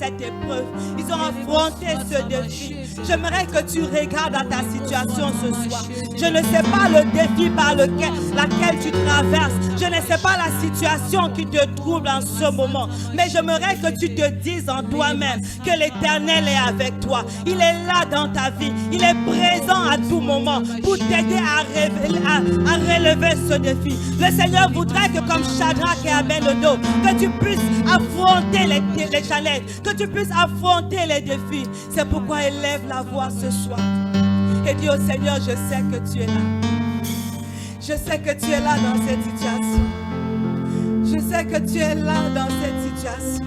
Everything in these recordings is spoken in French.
cette épreuve. Ils ont affronté ce défi. J'aimerais que tu regardes à ta situation ce soir. Je ne sais pas le défi par laquelle tu traverses. Je ne sais pas la situation qui te trouble en ce moment. Mais j'aimerais que tu te dises en toi-même que l'Éternel est avec toi. Il est là dans ta vie. Il est présent à tout moment pour t'aider à relever ce défi. Le Seigneur voudrait que comme Shadrach et Abednego, que tu puisses affronter les challenges, que tu puisses affronter les défis. C'est pourquoi élève la voix ce soir et dis au Seigneur, je sais que tu es là. Je sais que tu es là dans cette situation. Je sais que tu es là dans cette situation.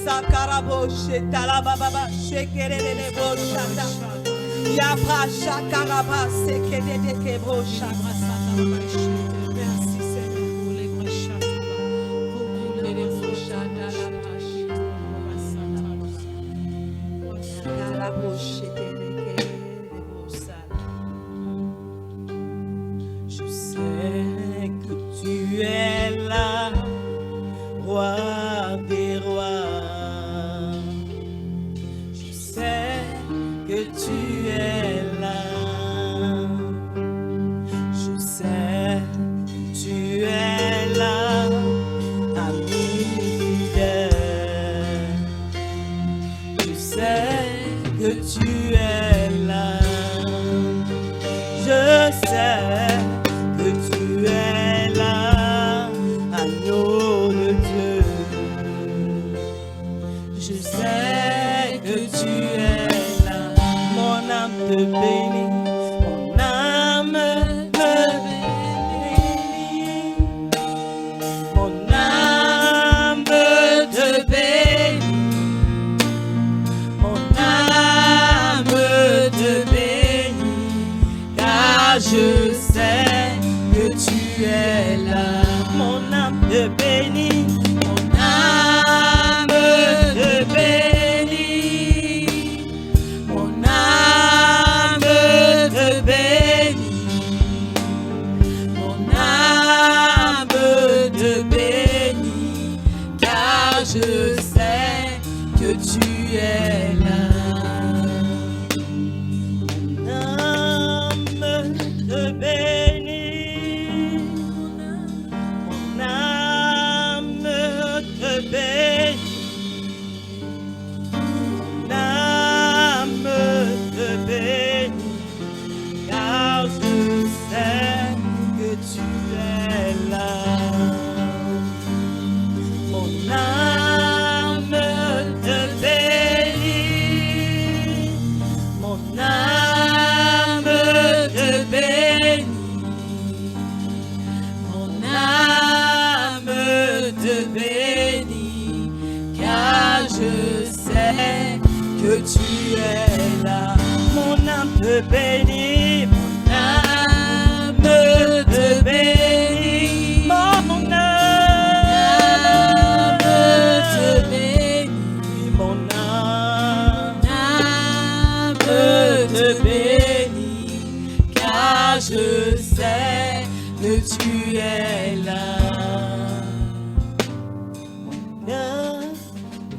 Sakarabo shetalababa shekerelebo shata yapa shakaraba sekedeke bro shata. Merci Seigneur. Je sais que tu es là, roi des rois. Je sais que tu es là. Je sais que tu es là, ami fidèle. Je sais que tu es là. Je sais que tu es là, agneau de Dieu. Je sais que tu es là, mon âme te bénit, mon âme me bénit, mon âme te bénit, mon âme te bénit, car je sais que tu es là, mon âme te bénit, mon âme te bénit, mon âme te bénit, mon âme te bénit, car je sais que tu es là. Mon âme te bénit, mon âme te bénit, mon âme te bénit, car je sais que tu es là. Mon âme te bénit, mon âme te bénit, mon âme te bénit, car je sais que tu es là. Mon âme te bénit, mon âme te bénit, mon âme te bénit, mon âme te bénit, car je sais que tu es là. Mon âme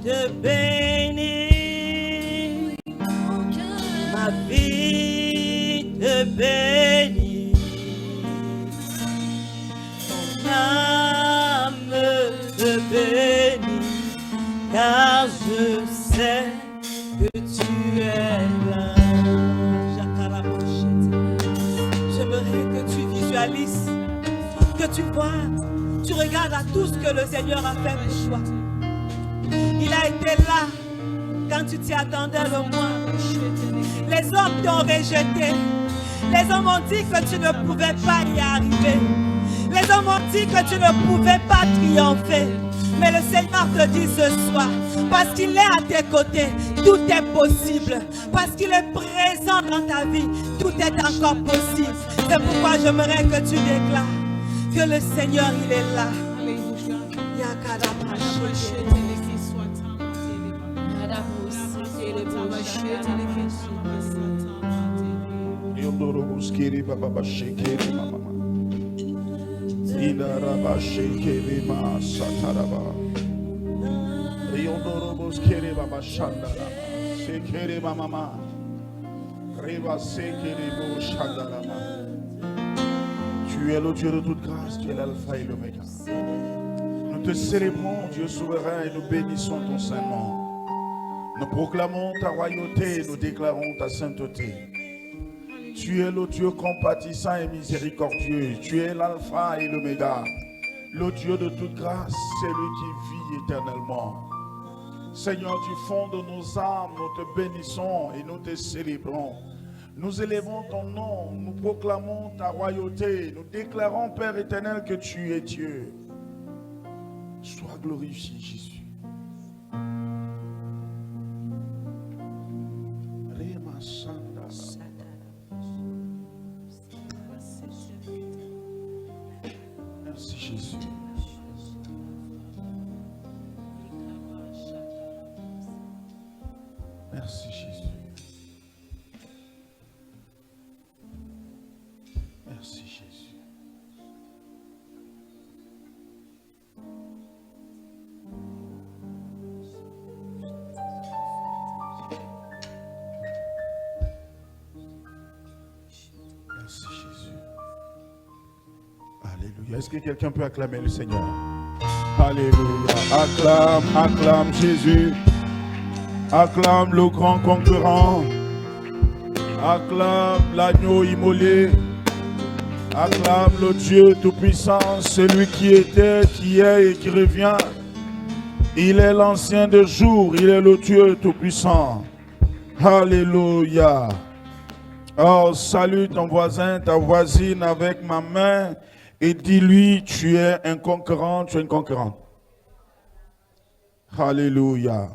te bénit, ma vie te bénit, mon âme te bénit, car je sais que tu es là. J'aimerais que tu visualises, que tu vois, tu regardes à tout ce que le Seigneur a fait pour toi. Il a été là quand tu t'y attendais le moins. Les hommes t'ont rejeté. Les hommes ont dit que tu ne pouvais pas y arriver. Les hommes ont dit que tu ne pouvais pas triompher. Mais le Seigneur te dit ce soir, parce qu'il est à tes côtés, tout est possible. Parce qu'il est présent dans ta vie, tout est encore possible. C'est pourquoi j'aimerais que tu déclares que le Seigneur, il est là. Yondorobuskiri baba shekeri mama. Idaraba shekeri ma sataraba. Yondorobuskiri baba shandara. Sekeri mama. Reba sekeri bo shandara. Tu es le Dieu de toute grâce, tu es l'alpha et l'oméga. Nous te célébrons, Dieu souverain, et nous bénissons ton saint nom. Nous proclamons ta royauté et nous déclarons ta sainteté. Tu es le Dieu compatissant et miséricordieux. Tu es l'alpha et l'oméga. Le Dieu de toute grâce, c'est lui qui vit éternellement. Seigneur, du fond de nos âmes, nous te bénissons et nous te célébrons. Nous élevons ton nom, nous proclamons ta royauté. Nous déclarons, Père éternel, que tu es Dieu. Sois glorifié, Jésus. Merci Jésus. Merci Jésus. Merci Jésus. Merci Jésus. Alléluia. Est-ce que quelqu'un peut acclamer le Seigneur? Alléluia. Acclame, acclame Jésus. Acclame le grand conquérant. Acclame l'agneau immolé. Acclame le Dieu tout-puissant, celui qui était, qui est et qui revient. Il est l'ancien de jour, il est le Dieu tout-puissant. Alléluia. Oh, salue ton voisin, ta voisine avec ma main et dis-lui, tu es un conquérant, tu es une conquérante. Alléluia.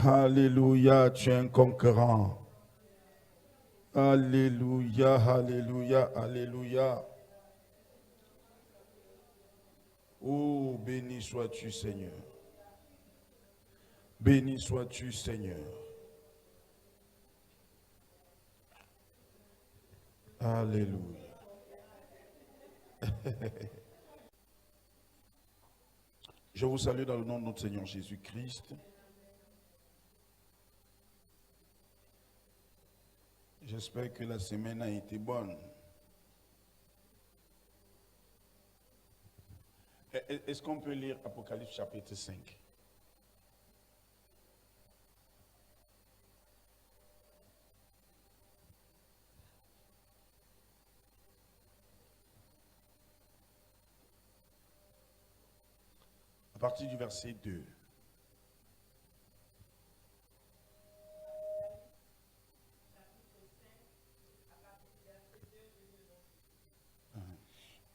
Alléluia, tu es un conquérant. Alléluia, alléluia, alléluia. Oh, béni sois-tu, Seigneur. Béni sois-tu, Seigneur. Alléluia. Je vous salue dans le nom de notre Seigneur Jésus-Christ. J'espère que la semaine a été bonne. Est-ce qu'on peut lire Apocalypse chapitre 5? À partir du verset 2.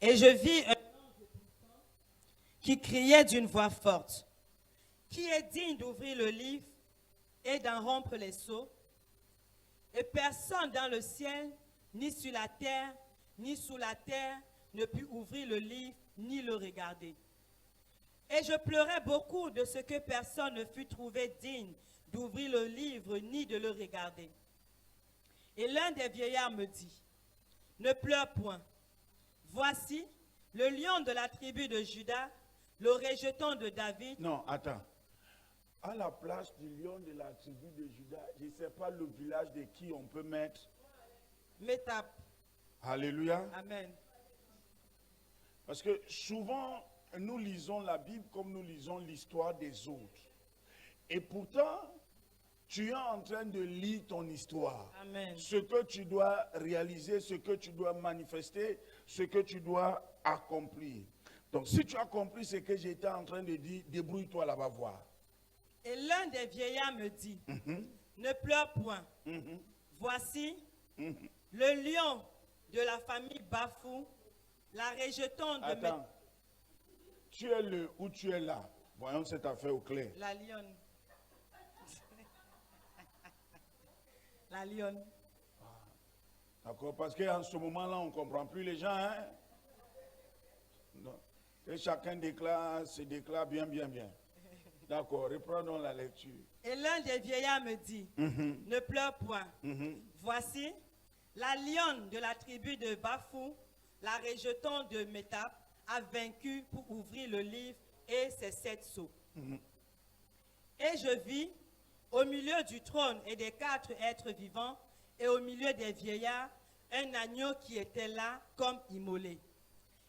Et je vis un ange qui criait d'une voix forte. Qui est digne d'ouvrir le livre et d'en rompre les sceaux? Et personne dans le ciel, ni sur la terre, ni sous la terre, ne put ouvrir le livre, ni le regarder. Et je pleurais beaucoup de ce que personne ne fut trouvé digne d'ouvrir le livre, ni de le regarder. Et l'un des vieillards me dit, ne pleure point. Voici, le lion de la tribu de Juda, le rejeton de David. Non, attends. À la place du lion de la tribu de Juda, je ne sais pas le village de qui on peut mettre. Métap. Alléluia. Amen. Parce que souvent, nous lisons la Bible comme nous lisons l'histoire des autres. Et pourtant, tu es en train de lire ton histoire. Amen. Ce que tu dois réaliser, ce que tu dois manifester, ce que tu dois accomplir. Donc, si tu as compris ce que j'étais en train de dire, débrouille-toi là-bas voir. Et l'un des vieillards me dit, ne pleure point. Voici, le lion de la famille Bafou, la rejeton de... Attends, tu es le ou tu es là? Voyons cette affaire au clair. La lionne. La lionne. D'accord, parce qu'en ce moment-là, on ne comprend plus les gens. Hein? Non. Et chacun déclare, se déclare bien, bien, bien. D'accord, reprenons la lecture. Et l'un des vieillards me dit, ne pleure point. Voici, la lionne de la tribu de Baphou, la rejeton de Métap, a vaincu pour ouvrir le livre et ses 7 sceaux. Et je vis, au milieu du trône et des 4 êtres vivants, et au milieu des vieillards, un agneau qui était là comme immolé.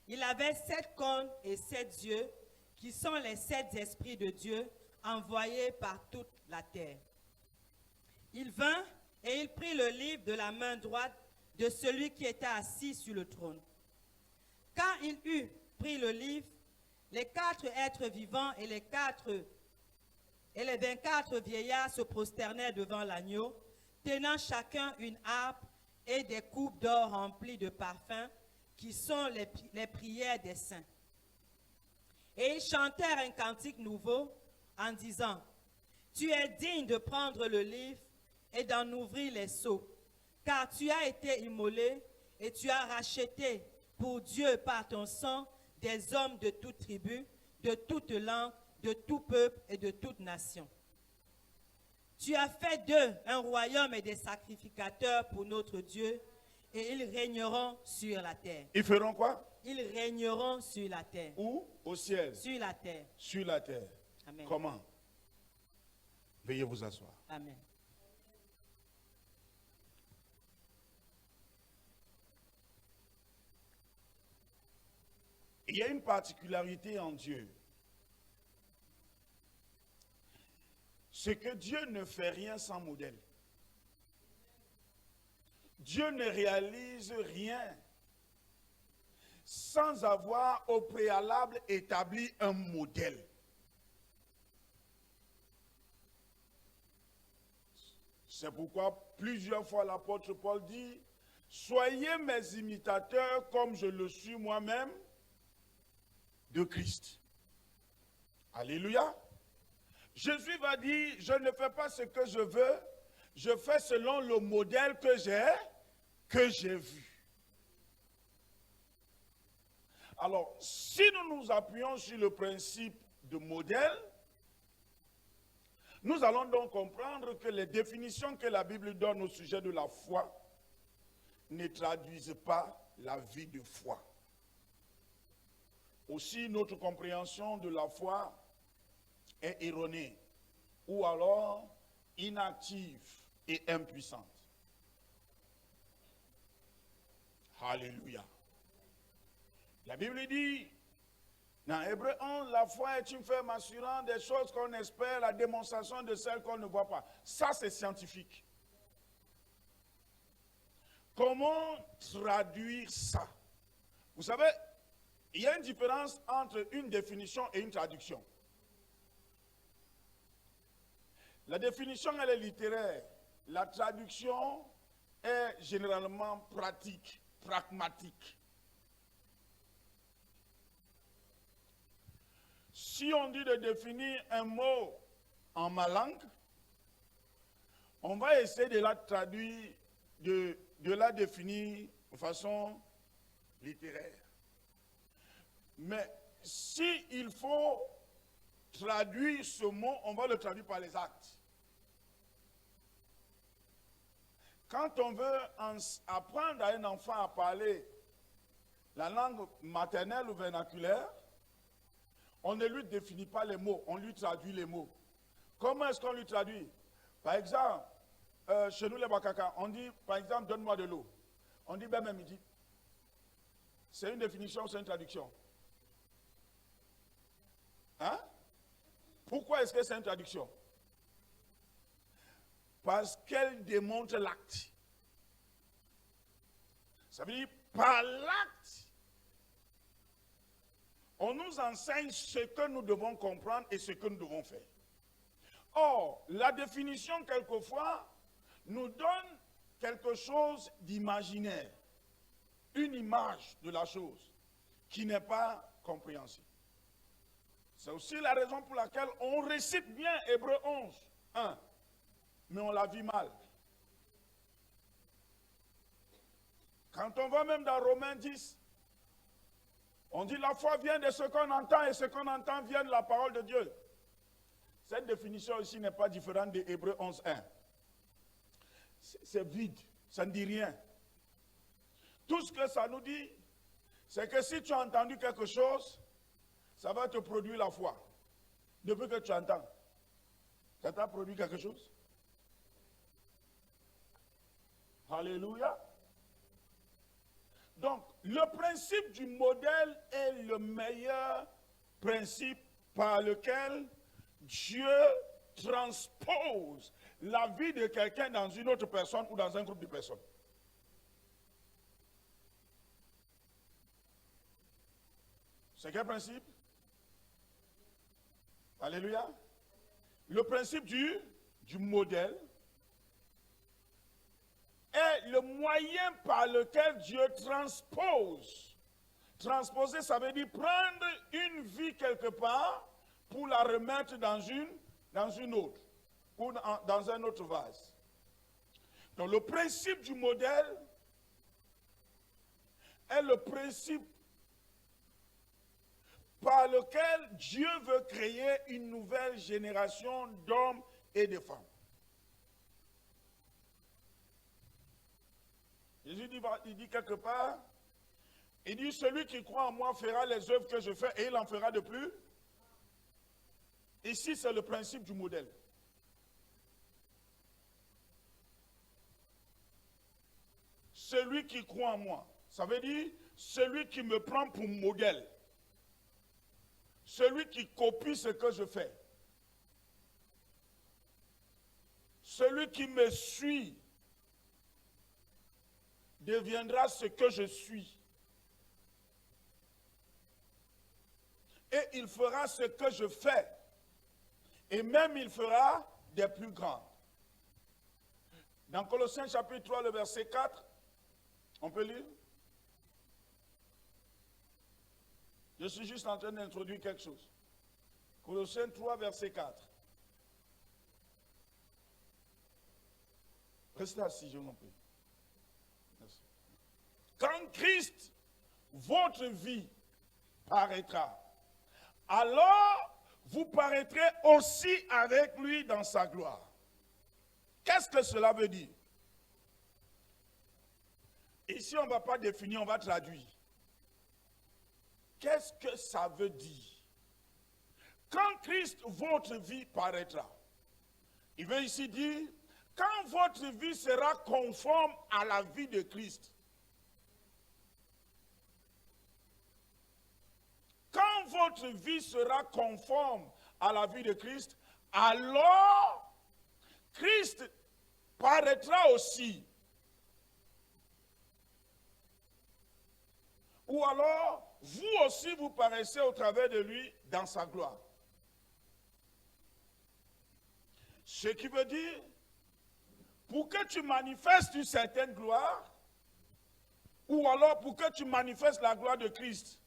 Il avait 7 cornes et 7 yeux, qui sont les 7 esprits de Dieu envoyés par toute la terre. Il vint et il prit le livre de la main droite de celui qui était assis sur le trône. Quand il eut pris le livre, les 4 êtres vivants et les 24 vieillards se prosternèrent devant l'agneau, tenant chacun une harpe et des coupes d'or remplies de parfums, qui sont les prières des saints. Et ils chantèrent un cantique nouveau en disant, « Tu es digne de prendre le livre et d'en ouvrir les sceaux, car tu as été immolé et tu as racheté pour Dieu par ton sang des hommes de toute tribu, de toute langue, de tout peuple et de toute nation. Tu as fait d'eux un royaume et des sacrificateurs pour notre Dieu, et ils régneront sur la terre. » Ils feront quoi? Ils régneront sur la terre. Où? Au ciel. Sur la terre. Sur la terre. Amen. Comment? Veuillez vous asseoir. Amen. Il y a une particularité en Dieu. C'est que Dieu ne fait rien sans modèle. Dieu ne réalise rien sans avoir au préalable établi un modèle. C'est pourquoi plusieurs fois l'apôtre Paul dit, « Soyez mes imitateurs comme je le suis moi-même de Christ. » Alléluia. Jésus va dire, je ne fais pas ce que je veux, je fais selon le modèle que j'ai vu. Alors, si nous nous appuyons sur le principe de modèle, nous allons donc comprendre que les définitions que la Bible donne au sujet de la foi ne traduisent pas la vie de foi. Aussi, notre compréhension de la foi est erronée, ou alors inactive et impuissante. Alléluia. La Bible dit, dans Hébreux 11, la foi est une ferme assurance des choses qu'on espère, la démonstration de celles qu'on ne voit pas. Ça, c'est scientifique. Comment traduire ça? Vous savez, il y a une différence entre une définition et une traduction. La définition, elle est littéraire. La traduction est généralement pratique, pragmatique. Si on dit de définir un mot en ma langue, on va essayer de la traduire, de la définir de façon littéraire. Mais s'il faut traduire ce mot, on va le traduire par les actes. Quand on veut apprendre à un enfant à parler la langue maternelle ou vernaculaire, on ne lui définit pas les mots, on lui traduit les mots. Comment est-ce qu'on lui traduit? Par exemple, chez nous les Bakaka, on dit, par exemple, donne-moi de l'eau. On dit, ben même midi. C'est une définition, c'est une traduction. Hein? Pourquoi est-ce que c'est une traduction? Parce qu'elle démontre l'acte. Ça veut dire, par l'acte, on nous enseigne ce que nous devons comprendre et ce que nous devons faire. Or, la définition, quelquefois, nous donne quelque chose d'imaginaire, une image de la chose qui n'est pas compréhensible. C'est aussi la raison pour laquelle on récite bien Hébreux 11, 1, mais on la vit mal. Quand on va même dans Romains 10, on dit la foi vient de ce qu'on entend et ce qu'on entend vient de la parole de Dieu. Cette définition ici n'est pas différente de Hébreux 11.1. C'est vide, ça ne dit rien. Tout ce que ça nous dit, c'est que si tu as entendu quelque chose, ça va te produire la foi. Depuis que tu entends, ça t'a produit quelque chose? Alléluia. Donc, le principe du modèle est le meilleur principe par lequel Dieu transpose la vie de quelqu'un dans une autre personne ou dans un groupe de personnes. C'est quel principe? Alléluia. Le principe du modèle est le moyen par lequel Dieu transpose. Transposer, ça veut dire prendre une vie quelque part pour la remettre dans une autre, ou dans un autre vase. Donc le principe du modèle est le principe par lequel Dieu veut créer une nouvelle génération d'hommes et de femmes. Jésus dit quelque part, il dit, celui qui croit en moi fera les œuvres que je fais et il en fera de plus. Ici, c'est le principe du modèle. Celui qui croit en moi, ça veut dire celui qui me prend pour modèle. Celui qui copie ce que je fais. Celui qui me suit deviendra ce que je suis. Et il fera ce que je fais. Et même il fera des plus grands. Dans Colossiens chapitre 3, le verset 4, on peut lire? Je suis juste en train d'introduire quelque chose. Colossiens 3, verset 4. Restez assis, je vous en prie. Merci. Quand Christ, votre vie, paraîtra, alors vous paraîtrez aussi avec lui dans sa gloire. Qu'est-ce que cela veut dire? Ici, on ne va pas définir, on va traduire. Qu'est-ce que ça veut dire? Quand Christ, votre vie, paraîtra. Il veut ici dire, quand votre vie sera conforme à la vie de Christ. Quand votre vie sera conforme à la vie de Christ, alors Christ paraîtra aussi. Ou alors, vous aussi vous paraissez au travers de lui dans sa gloire. Ce qui veut dire, pour que tu manifestes une certaine gloire, ou alors pour que tu manifestes la gloire de Christ,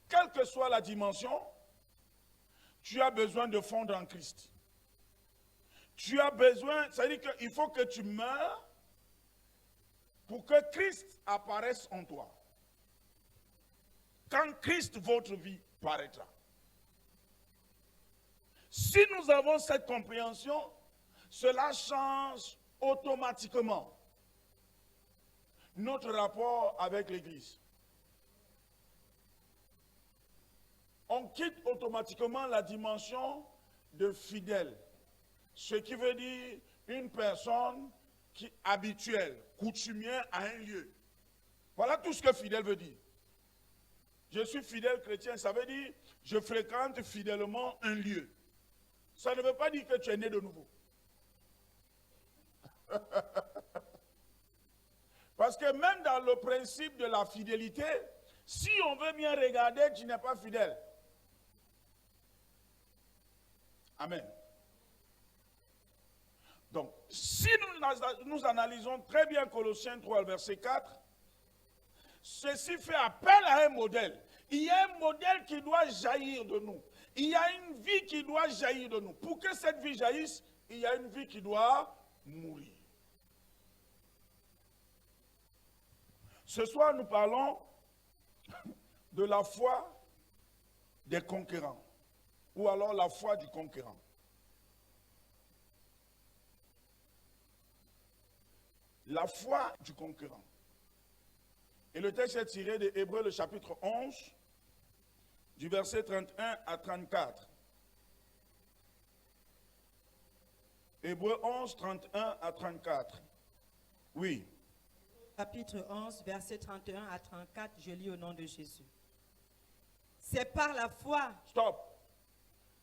quelle que soit la dimension, tu as besoin de fondre en Christ. Tu as besoin, c'est-à-dire qu'il faut que tu meurs pour que Christ apparaisse en toi. Quand Christ, votre vie, paraîtra. Si nous avons cette compréhension, cela change automatiquement notre rapport avec l'Église. On quitte automatiquement la dimension de fidèle, ce qui veut dire une personne qui est habituelle, coutumière à un lieu. Voilà tout ce que fidèle veut dire. Je suis fidèle chrétien, ça veut dire je fréquente fidèlement un lieu. Ça ne veut pas dire que tu es né de nouveau. Parce que même dans le principe de la fidélité, si on veut bien regarder, tu n'es pas fidèle. Amen. Donc, si nous analysons très bien Colossiens 3, verset 4, ceci fait appel à un modèle. Il y a un modèle qui doit jaillir de nous. Il y a une vie qui doit jaillir de nous. Pour que cette vie jaillisse, il y a une vie qui doit mourir. Ce soir, nous parlons de la foi des conquérants, ou alors la foi du conquérant. la foi du concurrent. Et le texte est tiré de Hébreux, le chapitre 11, du verset 31 à 34. Hébreux 11, 31 à 34. Oui. Chapitre 11, verset 31 à 34, je lis au nom de Jésus. C'est par la foi. Stop.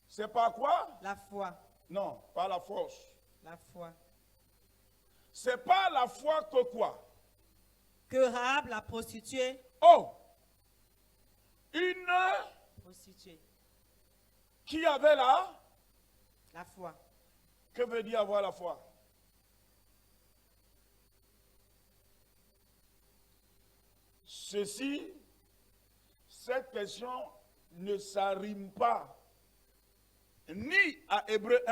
C'est par quoi? La foi. Non, par la force. La foi. C'est pas la foi que quoi? Que Rahab, la prostituée. Oh! Une Prostituée. qui avait là? La foi. Que veut dire avoir la foi? Cette question ne s'arrime pas ni à Hébreux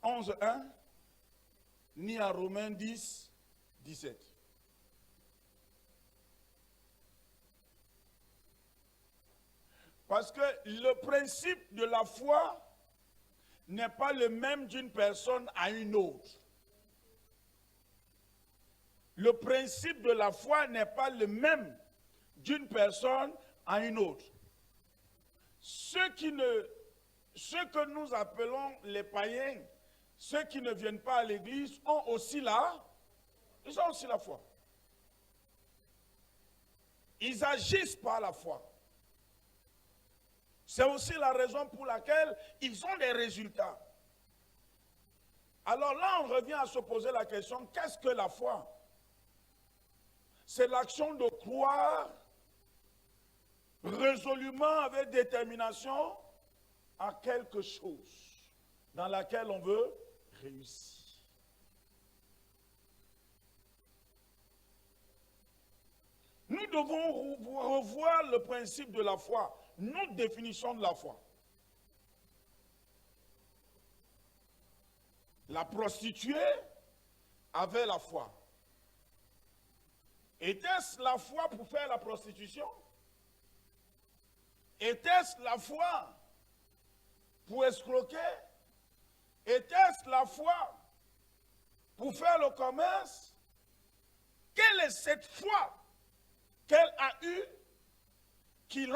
11, 1, ni à Romains 10, 17. Parce que le principe de la foi n'est pas le même d'une personne à une autre. Le principe de la foi n'est pas le même d'une personne à une autre. Ceux que nous appelons les païens, ceux qui ne viennent pas à l'église, ont aussi ils ont aussi la foi. Ils agissent par la foi. C'est aussi la raison pour laquelle ils ont des résultats. Alors là, on revient à se poser la question, qu'est-ce que la foi? C'est l'action de croire résolument, avec détermination, à quelque chose dans laquelle on veut réussir. Nous devons revoir le principe de la foi, notre définition de la foi. La prostituée avait la foi. Était-ce la foi pour faire la prostitution? Était-ce la foi pour escroquer? Était-ce la foi pour faire le commerce? Quelle est cette foi qu'elle a eue qui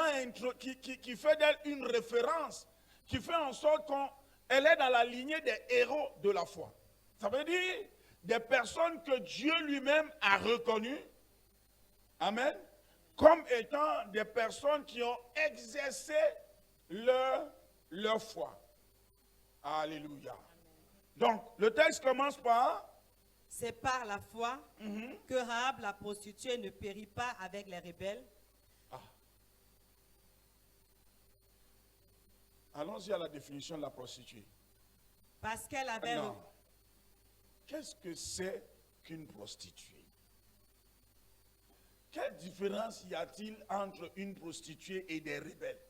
fait d'elle une référence, qui fait en sorte qu'elle est dans la lignée des héros de la foi? Ça veut dire des personnes que Dieu lui-même a reconnues, amen, comme étant des personnes qui ont exercé leur foi. Alléluia. Donc, le texte commence par... C'est par la foi que Rahab, la prostituée, ne périt pas avec les rebelles. Allons-y à la définition de la prostituée. Parce qu'elle avait... Non. Qu'est-ce que c'est qu'une prostituée? Quelle différence y a-t-il entre une prostituée et des rebelles?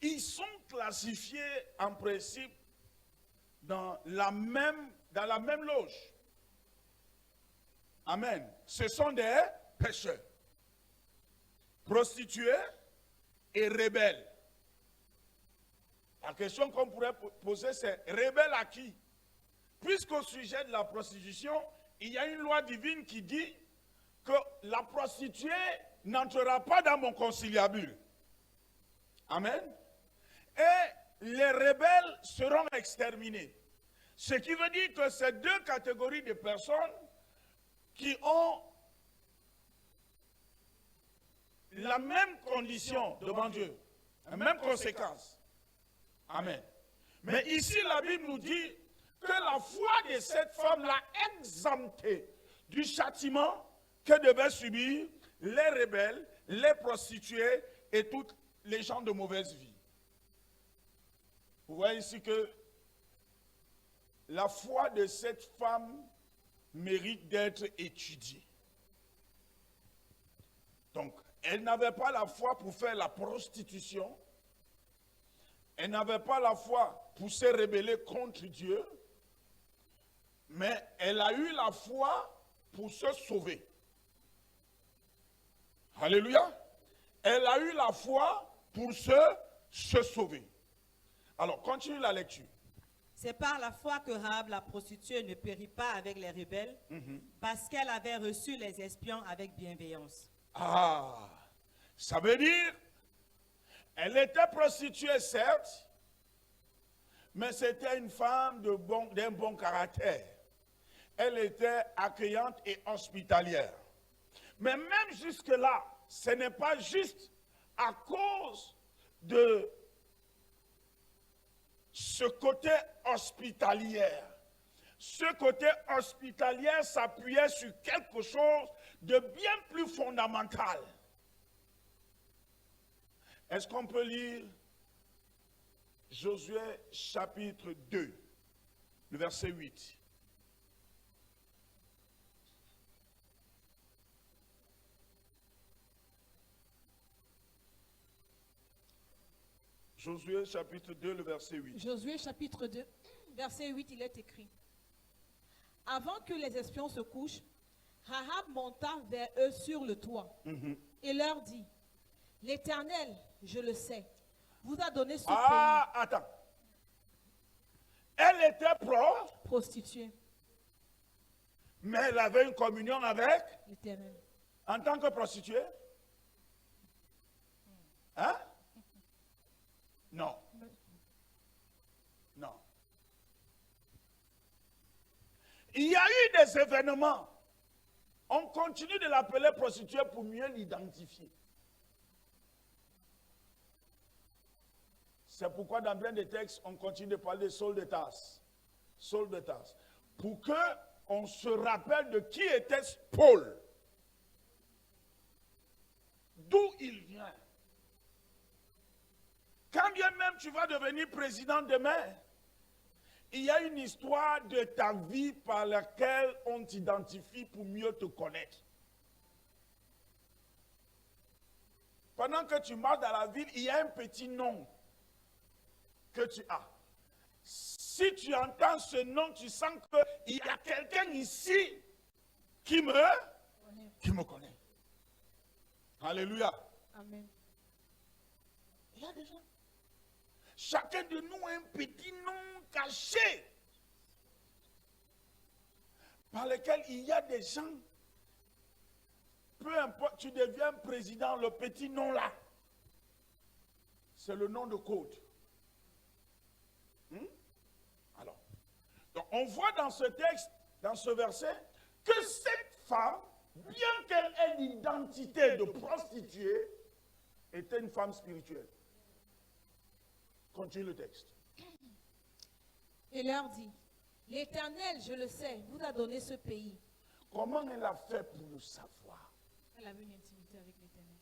Ils sont classifiés en principe dans la même loge. Amen. Ce sont des pécheurs, prostituées et rebelles. La question qu'on pourrait poser, c'est rebelle à qui? Puisqu'au sujet de la prostitution, il y a une loi divine qui dit que la prostituée n'entrera pas dans mon conciliabule. Amen. Et les rebelles seront exterminés. Ce qui veut dire que ces deux catégories de personnes qui ont la même condition devant Dieu, la même conséquence. Amen. Mais ici, la Bible nous dit que la foi de cette femme l'a exemptée du châtiment que devaient subir les rebelles, les prostituées et tous les gens de mauvaise vie. Vous voyez ici que la foi de cette femme mérite d'être étudiée. Donc, elle n'avait pas la foi pour faire la prostitution. Elle n'avait pas la foi pour se rebeller contre Dieu. Mais elle a eu la foi pour se sauver. Alléluia. Elle a eu la foi pour se sauver. Alors, continue la lecture. C'est par la foi que Rahab la prostituée ne périt pas avec les rebelles, parce qu'elle avait reçu les espions avec bienveillance. Ah, ça veut dire, elle était prostituée certes, mais c'était une femme d'un bon caractère. Elle était accueillante et hospitalière. Mais même jusque-là, ce n'est pas juste à cause de ce côté hospitalier. Ce côté hospitalier s'appuyait sur quelque chose de bien plus fondamental. Est-ce qu'on peut lire Josué chapitre 2, le verset 8? Josué chapitre 2, le verset 8. Josué chapitre 2, verset 8, il est écrit. Avant que les espions se couchent, Rahab monta vers eux sur le toit et leur dit, l'Éternel, je le sais, vous a donné ce pays. Attends. Elle était prostituée, mais elle avait une communion avec l'Éternel. en tant que prostituée? Hein? Non. Non. Il y a eu des événements. On continue de l'appeler prostituée pour mieux l'identifier. C'est pourquoi dans plein de textes, on continue de parler de Saul de Tarse. Saul de Tarse. Pour qu'on se rappelle de qui était Paul. D'où il vient. Quand bien même tu vas devenir président demain, il y a une histoire de ta vie par laquelle on t'identifie pour mieux te connaître. Pendant que tu marches dans la ville, il y a un petit nom que tu as. Si tu entends ce nom, tu sens qu'il y a quelqu'un ici qui me connaît. Alléluia. Amen. Il y a des gens. Chacun de nous a un petit nom caché par lequel il y a des gens. Peu importe, tu deviens président, le petit nom là, c'est le nom de code. Alors, donc on voit dans ce texte, dans ce verset, que cette femme, bien qu'elle ait l'identité de prostituée, était une femme spirituelle. Continue le texte. Et leur dit, l'Éternel, je le sais, vous a donné ce pays. Comment elle a fait pour le savoir? Elle avait une intimité avec l'Éternel.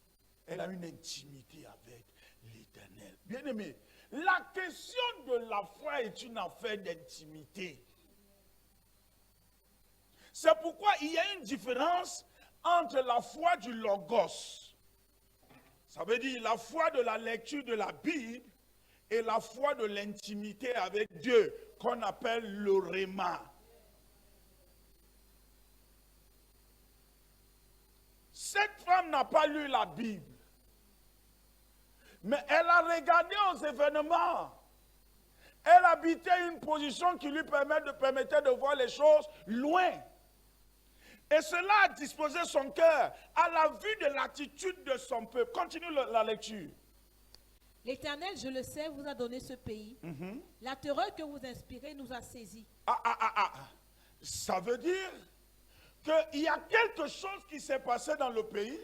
Elle a une intimité avec l'Éternel. Bien-aimé, la question de la foi est une affaire d'intimité. C'est pourquoi il y a une différence entre la foi du logos. Ça veut dire la foi de la lecture de la Bible et la foi de l'intimité avec Dieu, qu'on appelle le réma. Cette femme n'a pas lu la Bible, mais elle a regardé aux événements. Elle habitait une position qui lui permettait de voir les choses loin. Et cela a disposé son cœur à la vue de l'attitude de son peuple. Continue la lecture. L'Éternel, je le sais, vous a donné ce pays. La terreur que vous inspirez nous a saisis. Ça veut dire qu'il y a quelque chose qui s'est passé dans le pays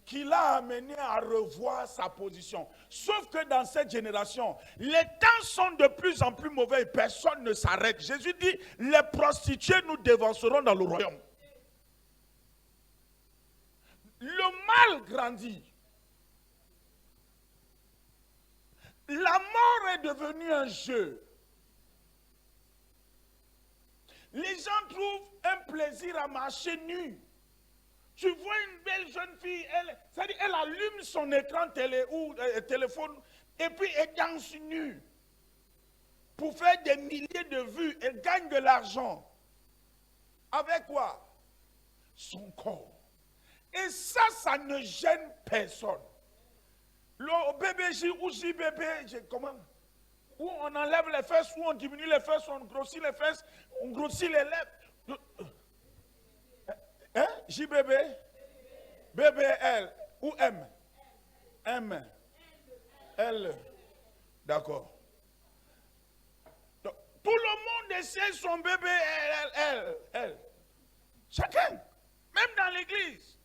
qui l'a amené à revoir sa position. Sauf que dans cette génération, les temps sont de plus en plus mauvais et personne ne s'arrête. Jésus dit, les prostituées nous devanceront dans le royaume. Le mal grandit. La mort est devenue un jeu. Les gens trouvent un plaisir à marcher nu. Tu vois une belle jeune fille, elle allume son écran téléphone et puis elle danse nue. Pour faire des milliers de vues, elle gagne de l'argent. Avec quoi? Son corps. Et ça ne gêne personne. Le bébé, comment? où on enlève les fesses, où on diminue les fesses, on grossit les fesses, on grossit les lèvres. Hein? JBB? BBL ou M? M. L. D'accord. Donc, tout le monde essaie son bébé L. Chacun. Même dans l'église.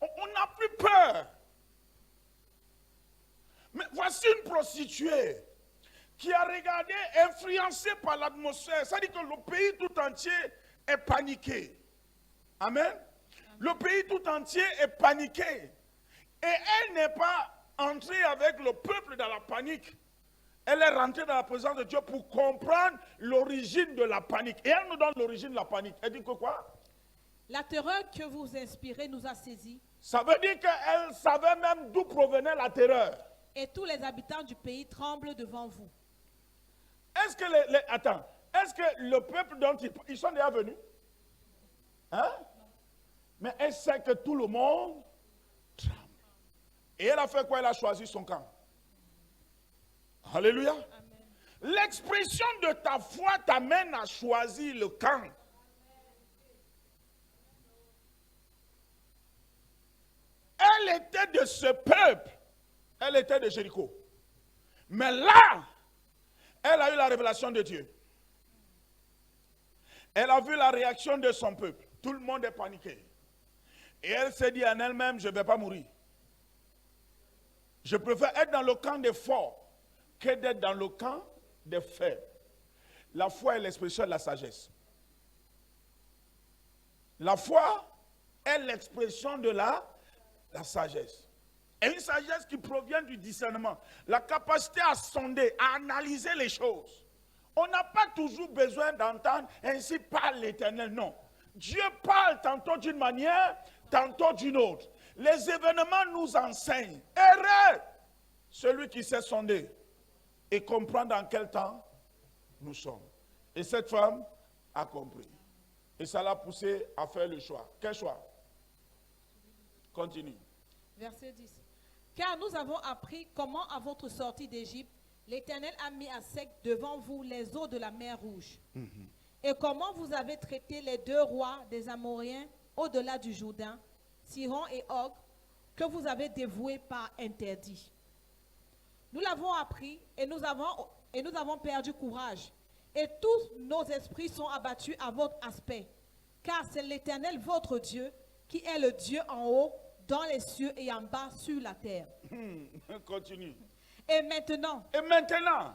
On n'a plus peur. Mais voici une prostituée qui a regardé, influencée par l'atmosphère. Ça dit que le pays tout entier est paniqué. Amen. Le pays tout entier est paniqué. Et elle n'est pas entrée avec le peuple dans la panique. Elle est rentrée dans la présence de Dieu pour comprendre l'origine de la panique. Et elle nous donne l'origine de la panique. Elle dit que quoi? La terreur que vous inspirez nous a saisis. Ça veut dire qu'elle savait même d'où provenait la terreur. Et tous les habitants du pays tremblent devant vous. Est-ce que est-ce que le peuple dont ils sont déjà venus? Hein? Mais elle sait que tout le monde tremble. Et elle a fait quoi? Elle a choisi son camp. Alléluia. L'expression de ta foi t'amène à choisir le camp. Elle était de ce peuple. Elle était de Jéricho. Mais là, elle a eu la révélation de Dieu. Elle a vu la réaction de son peuple. Tout le monde est paniqué. Et elle s'est dit en elle-même, je ne vais pas mourir. Je préfère être dans le camp des forts que d'être dans le camp des faibles. La foi est l'expression de la sagesse. La foi est l'expression de la sagesse. Et une sagesse qui provient du discernement. La capacité à sonder, à analyser les choses. On n'a pas toujours besoin d'entendre ainsi parle l'Éternel. Non. Dieu parle tantôt d'une manière, tantôt d'une autre. Les événements nous enseignent. Erreur! Celui qui sait sonder et comprendre dans quel temps nous sommes. Et cette femme a compris. Et ça l'a poussé à faire le choix. Quel choix? Continue. Verset 10. Car nous avons appris comment à votre sortie d'Égypte, l'Éternel a mis à sec devant vous les eaux de la mer Rouge. Et comment vous avez traité les deux rois des Amoréens au-delà du Jourdain, Sihon et Og, que vous avez dévoués par interdit. Nous l'avons appris et nous avons perdu courage. Et tous nos esprits sont abattus à votre aspect. Car c'est l'Éternel votre Dieu qui est le Dieu en haut, dans les cieux et en bas sur la terre. Continue. Et maintenant,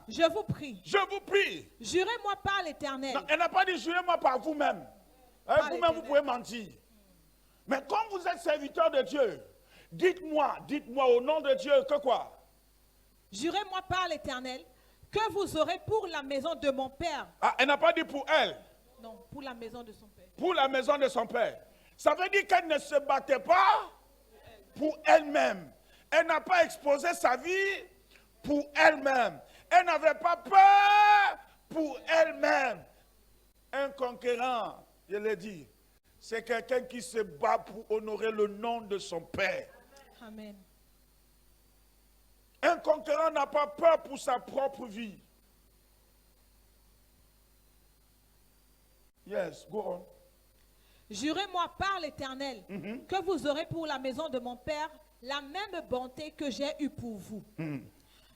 je vous prie, jurez-moi par l'Éternel. Elle n'a pas dit jurez-moi par vous-même. Vous-même, vous pouvez mentir. Mais comme vous êtes serviteur de Dieu, dites-moi au nom de Dieu que quoi? Jurez-moi par l'Éternel que vous aurez pour la maison de mon père. Ah, elle n'a pas dit pour elle. Non, pour la maison de son père. Pour la maison de son père. Ça veut dire qu'elle ne se battait pas pour elle-même. Elle n'a pas exposé sa vie pour elle-même. Elle n'avait pas peur pour elle-même. Un conquérant, je l'ai dit, c'est quelqu'un qui se bat pour honorer le nom de son père. Amen. Un conquérant n'a pas peur pour sa propre vie. Yes, go on. Jurez-moi par l'Éternel que vous aurez pour la maison de mon père la même bonté que j'ai eue pour vous.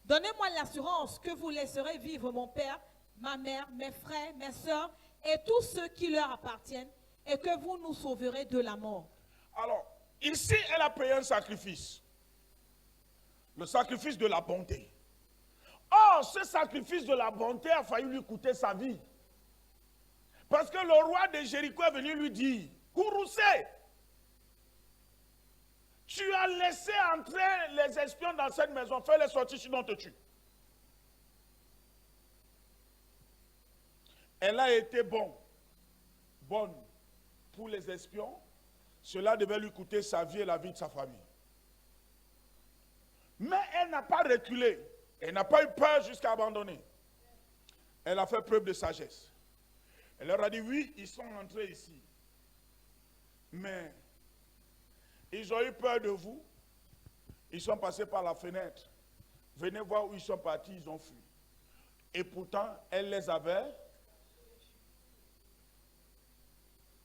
Donnez-moi l'assurance que vous laisserez vivre mon père, ma mère, mes frères, mes soeurs et tous ceux qui leur appartiennent et que vous nous sauverez de la mort. Alors, ici, elle a payé un sacrifice. Le sacrifice de la bonté. Or, ce sacrifice de la bonté a failli lui coûter sa vie. Parce que le roi de Jéricho est venu lui dire, Kouroussé, tu as laissé entrer les espions dans cette maison, fais-les sortir sinon on te tue. Elle a été bonne pour les espions. Cela devait lui coûter sa vie et la vie de sa famille. Mais elle n'a pas reculé. Elle n'a pas eu peur jusqu'à abandonner. Elle a fait preuve de sagesse. Elle leur a dit, oui, ils sont entrés ici. Mais ils ont eu peur de vous. Ils sont passés par la fenêtre. Venez voir où ils sont partis, ils ont fui. Et pourtant, elle les avait.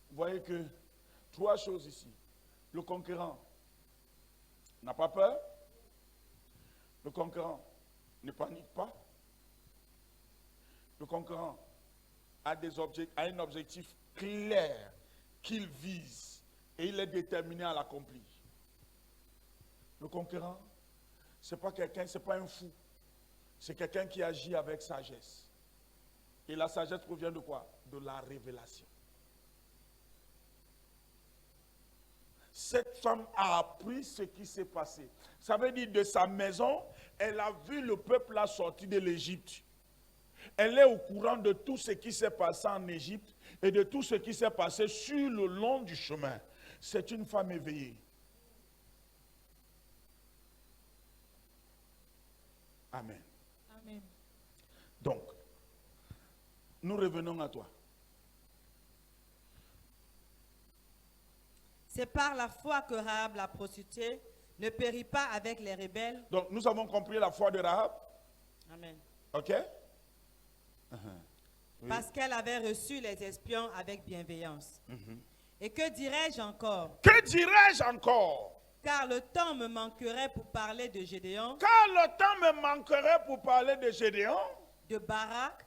Vous voyez que 3 choses ici. Le conquérant n'a pas peur. Le conquérant ne panique pas. Le conquérant a un objectif clair qu'il vise et il est déterminé à l'accomplir. Le conquérant, ce n'est pas quelqu'un, ce n'est pas un fou. C'est quelqu'un qui agit avec sagesse. Et la sagesse provient de quoi? De la révélation. Cette femme a appris ce qui s'est passé. Ça veut dire de sa maison, elle a vu le peuple là sortir de l'Égypte. Elle est au courant de tout ce qui s'est passé en Égypte et de tout ce qui s'est passé sur le long du chemin. C'est une femme éveillée. Amen. Amen. Donc, nous revenons à toi. C'est par la foi que Rahab la prostituée ne périt pas avec les rebelles. Donc, nous avons compris la foi de Rahab. Amen. OK? Oui. Parce qu'elle avait reçu les espions avec bienveillance. Et que dirais-je encore? Que dirais-je encore? Car le temps me manquerait pour parler de Gédéon, Car le temps me manquerait pour parler de Gédéon. de Barak,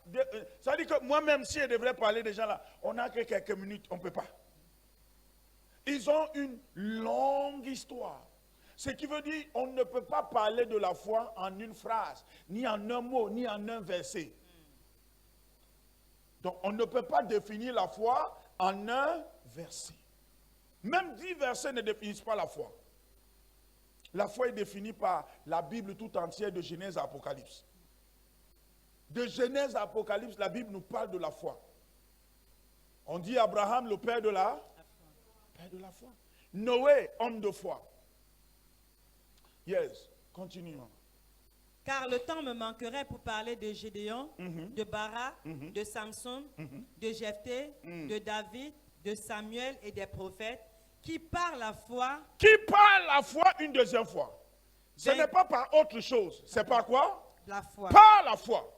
Ça dit que moi-même, si je devrais parler de gens là, on n'a que quelques minutes, on ne peut pas. Ils ont une longue histoire. Ce qui veut dire on ne peut pas parler de la foi en une phrase, ni en un mot, ni en un verset. Donc on ne peut pas définir la foi en un verset. Même 10 versets ne définissent pas la foi. La foi est définie par la Bible tout entière de Genèse à Apocalypse. De Genèse à Apocalypse, la Bible nous parle de la foi. On dit Abraham, le père de la foi. Noé, homme de foi. Yes, continuons. car le temps me manquerait pour parler de Gédéon, de Barak, de Samson, de Jephthé, de David, de Samuel et des prophètes, qui par la foi... Qui par la foi une deuxième fois. Ce n'est pas par autre chose. C'est par quoi? La foi. Par la foi.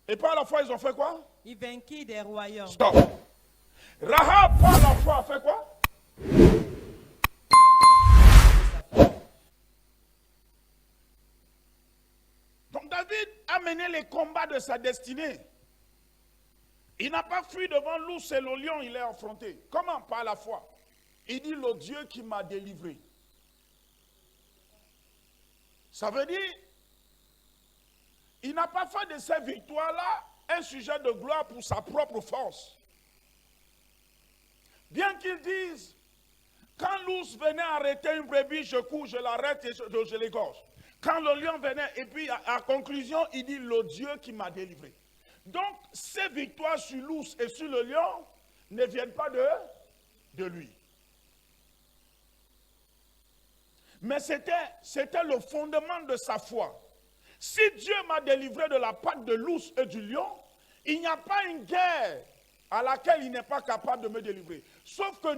Et par la foi, ils ont fait quoi? Ils vainquirent des royaumes. Stop. Rahab, par la foi, a fait quoi? Donc David a mené les combats de sa destinée. Il n'a pas fui devant l'ours et le lion, il est affronté. Comment? Par la foi. Il dit le Dieu qui m'a délivré. Ça veut dire, il n'a pas fait de cette victoire-là un sujet de gloire pour sa propre force. Bien qu'il dise, quand l'ours venait arrêter une brebis, je cours, je l'arrête et je l'égorge. Quand le lion venait, et puis à conclusion, il dit le Dieu qui m'a délivré. Donc, ces victoires sur l'ours et sur le lion ne viennent pas de lui. Mais c'était le fondement de sa foi. Si Dieu m'a délivré de la patte de l'ours et du lion, il n'y a pas une guerre à laquelle il n'est pas capable de me délivrer. Sauf que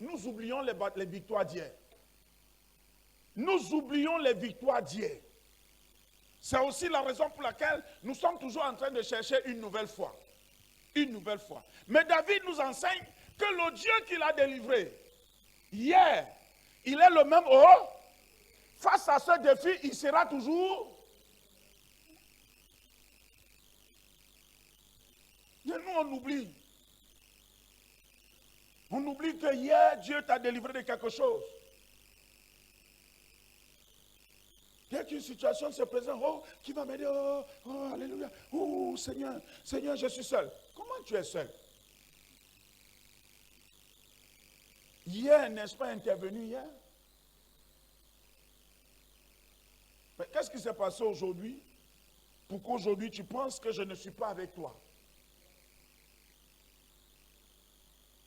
nous oublions les victoires d'hier. Nous oublions les victoires d'hier. C'est aussi la raison pour laquelle nous sommes toujours en train de chercher une nouvelle foi. Une nouvelle foi. Mais David nous enseigne que le Dieu qui l'a délivré hier, il est le même face à ce défi, il sera toujours. Et nous, on oublie. On oublie que hier, Dieu t'a délivré de quelque chose. Dès qu'une situation se présente, qui va m'aider? Alléluia. Seigneur, Seigneur, je suis seul. Comment tu es seul? Hier, n'est-ce pas intervenu hier? Mais qu'est-ce qui s'est passé aujourd'hui pour qu'aujourd'hui tu penses que je ne suis pas avec toi?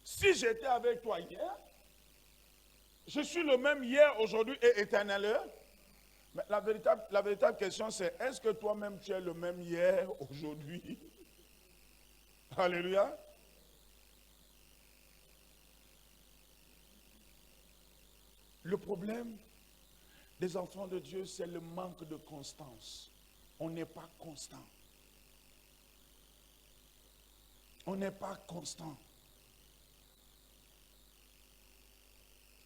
Si j'étais avec toi hier, je suis le même hier, aujourd'hui et éternellement. Mais la véritable question c'est, est-ce que toi-même tu es le même hier, aujourd'hui? Alléluia. Le problème, des enfants de Dieu, c'est le manque de constance. On n'est pas constant. On n'est pas constant.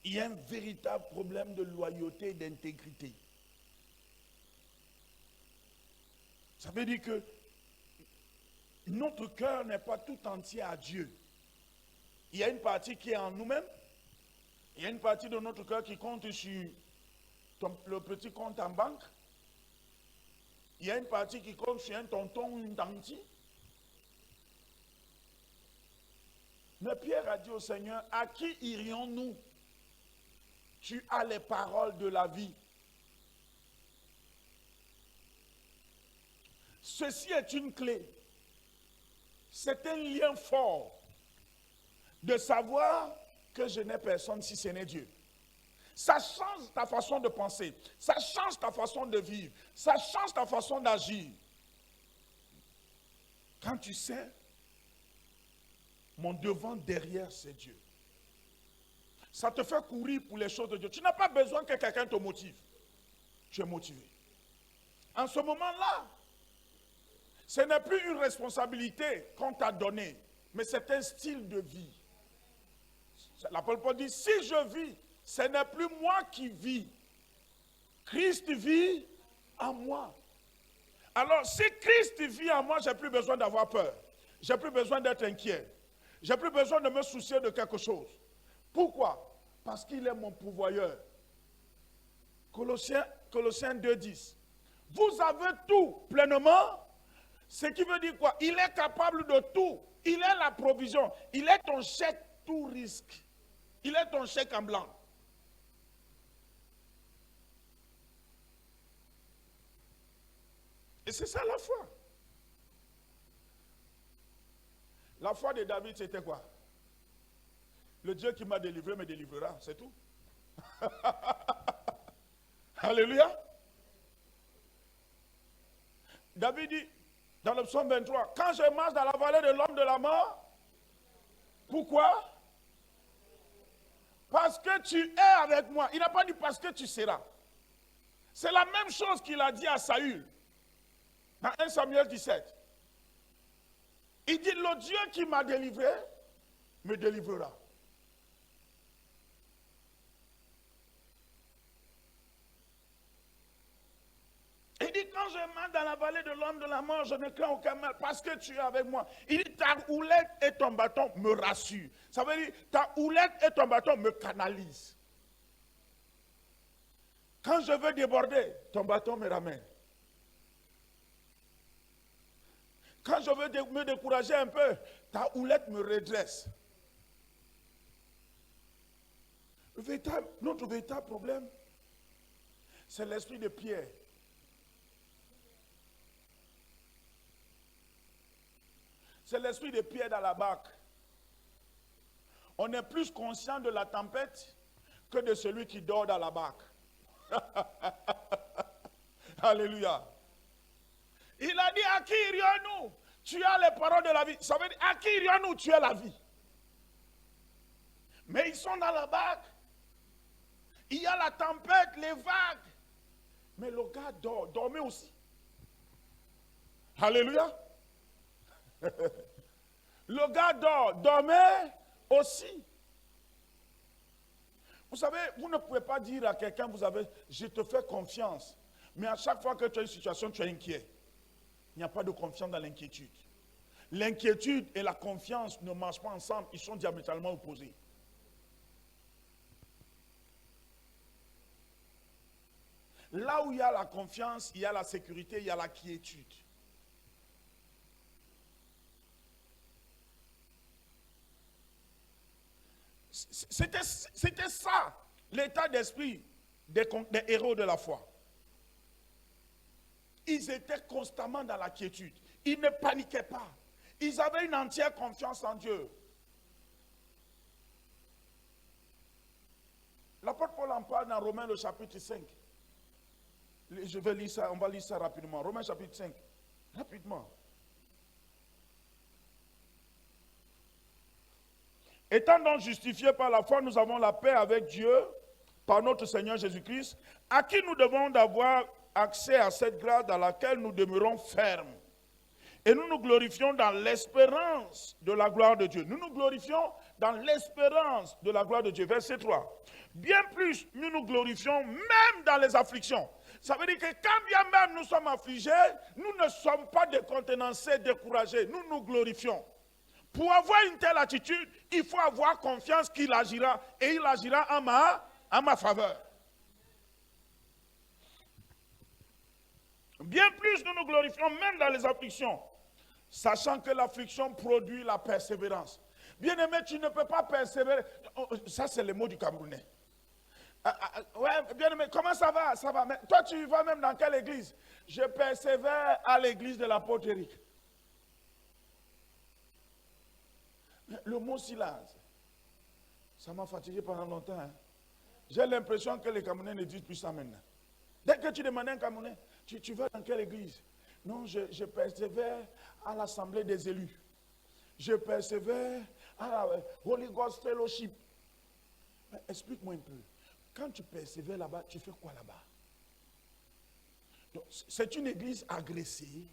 Il y a un véritable problème de loyauté et d'intégrité. Ça veut dire que notre cœur n'est pas tout entier à Dieu. Il y a une partie qui est en nous-mêmes. Il y a une partie de notre cœur qui compte sur le petit compte en banque. Il y a une partie qui compte sur un tonton ou une tante. Mais Pierre a dit au Seigneur, à qui irions-nous? Tu as les paroles de la vie. Ceci est une clé. C'est un lien fort de savoir que je n'ai personne si ce n'est Dieu. Ça change ta façon de penser. Ça change ta façon de vivre. Ça change ta façon d'agir. Quand tu sais, mon devant, derrière, c'est Dieu. Ça te fait courir pour les choses de Dieu. Tu n'as pas besoin que quelqu'un te motive. Tu es motivé. En ce moment-là, ce n'est plus une responsabilité qu'on t'a donnée, mais c'est un style de vie. L'apôtre Paul dit, si je vis, ce n'est plus moi qui vis. Christ vit en moi. Alors, si Christ vit en moi, je n'ai plus besoin d'avoir peur. Je n'ai plus besoin d'être inquiet. Je n'ai plus besoin de me soucier de quelque chose. Pourquoi? Parce qu'il est mon pourvoyeur. Colossiens 2,10. Vous avez tout pleinement. Ce qui veut dire quoi? Il est capable de tout. Il est la provision. Il est ton chèque tout risque. Il est ton chèque en blanc. Et c'est ça la foi. La foi de David, c'était quoi? Le Dieu qui m'a délivré me délivrera, c'est tout. Alléluia. David dit, dans le psaume 23, quand je marche dans la vallée de l'homme de la mort, pourquoi? Parce que tu es avec moi. Il n'a pas dit parce que tu seras. C'est la même chose qu'il a dit à Saül, dans 1 Samuel 17. Il dit, le Dieu qui m'a délivré, me délivrera. Il dit, quand je marche dans la vallée de l'homme de la mort, je ne crains aucun mal parce que tu es avec moi. Il dit, ta houlette et ton bâton me rassurent. Ça veut dire, ta houlette et ton bâton me canalisent. Quand je veux déborder, ton bâton me ramène. Quand je veux me décourager un peu, ta houlette me redresse. Notre véritable problème, c'est l'esprit de Pierre. C'est l'esprit de Pierre dans la barque. On est plus conscient de la tempête que de celui qui dort dans la barque. Alléluia. Il a dit, à qui irions-nous? Tu as les paroles de la vie. Ça veut dire, à qui irions-nous? Tu as la vie. Mais ils sont dans la barque. Il y a la tempête, les vagues. Mais le gars dort. Dormez aussi. Alléluia. Le gars dort. Dormez aussi. Vous savez, vous ne pouvez pas dire à quelqu'un, je te fais confiance. Mais à chaque fois que tu as une situation, tu es inquiet. Il n'y a pas de confiance dans l'inquiétude. L'inquiétude et la confiance ne marchent pas ensemble. Ils sont diamétralement opposés. Là où il y a la confiance, il y a la sécurité, il y a la quiétude. C'était ça, l'état d'esprit des héros de la foi. Ils étaient constamment dans la quiétude. Ils ne paniquaient pas. Ils avaient une entière confiance en Dieu. L'apôtre Paul en parle dans Romains le chapitre 5. Je vais lire ça, on va lire ça rapidement. Romains chapitre 5. Rapidement. Étant donc justifiés par la foi, nous avons la paix avec Dieu par notre Seigneur Jésus-Christ, à qui nous devons d'avoir accès à cette grâce dans laquelle nous demeurons fermes. Et nous nous glorifions dans l'espérance de la gloire de Dieu. Nous nous glorifions dans l'espérance de la gloire de Dieu. Verset 3. Bien plus, nous nous glorifions même dans les afflictions. Ça veut dire que quand bien même nous sommes affligés, nous ne sommes pas décontenancés, découragés. Nous nous glorifions. Pour avoir une telle attitude, il faut avoir confiance qu'il agira. Et il agira en ma faveur. Bien plus, nous nous glorifions même dans les afflictions, sachant que l'affliction produit la persévérance. Bien-aimé, tu ne peux pas persévérer. Ça, c'est le mot du Camerounais. Ouais, bien-aimé, comment ça va? Ça va. Mais toi, tu vas même dans quelle église? Je persévère à l'église de l'apôtre Éric. Le mot silence, ça m'a fatigué pendant longtemps. Hein. J'ai l'impression que les Camerounais ne disent plus ça maintenant. Dès que tu demandes un Camerounais, tu vas dans quelle église? Non, je persévère à l'assemblée des élus. Je persévère à la Holy Ghost Fellowship. Explique-moi un peu. Quand tu persévères là-bas, tu fais quoi là-bas? C'est une église agressée.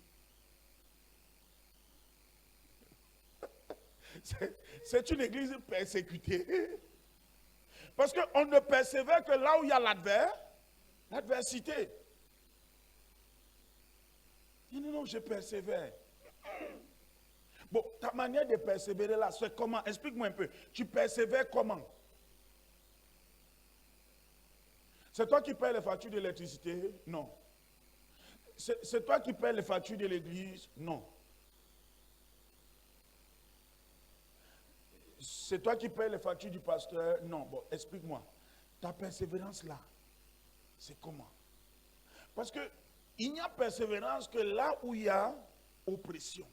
C'est une église persécutée. Parce qu'on ne persévère que là où il y a l'adversité. Non, je persévère. Bon, ta manière de persévérer là, c'est comment? Explique-moi un peu. Tu persévères comment? C'est toi qui payes les factures d'électricité? Non. C'est toi qui payes les factures de l'église? Non. C'est toi qui payes les factures du pasteur? Non. Bon, explique-moi. Ta persévérance là, c'est comment? Parce que il n'y a persévérance que là où il y a oppression.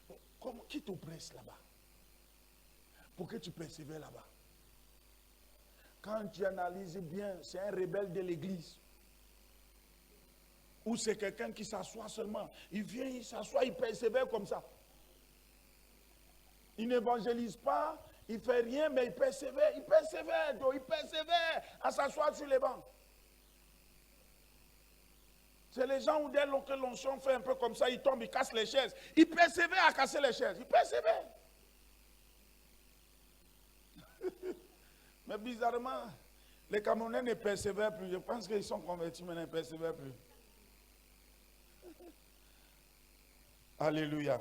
Bon, qui t'oppresse là-bas? Pour que tu persévères là-bas. Quand tu analyses bien, c'est un rebelle de l'église. Ou c'est quelqu'un qui s'assoit seulement. Il vient, il s'assoit, il persévère comme ça. Il n'évangélise pas, il ne fait rien, mais il persévère, à s'asseoir sur les bancs. C'est les gens où dès que l'onction fait un peu comme ça, ils tombent, ils cassent les chaises. Ils persévèrent à casser les chaises. Ils persévèrent. Mais bizarrement, les Camerounais ne persévèrent plus. Je pense qu'ils sont convertis, mais ils ne persévèrent plus. Alléluia.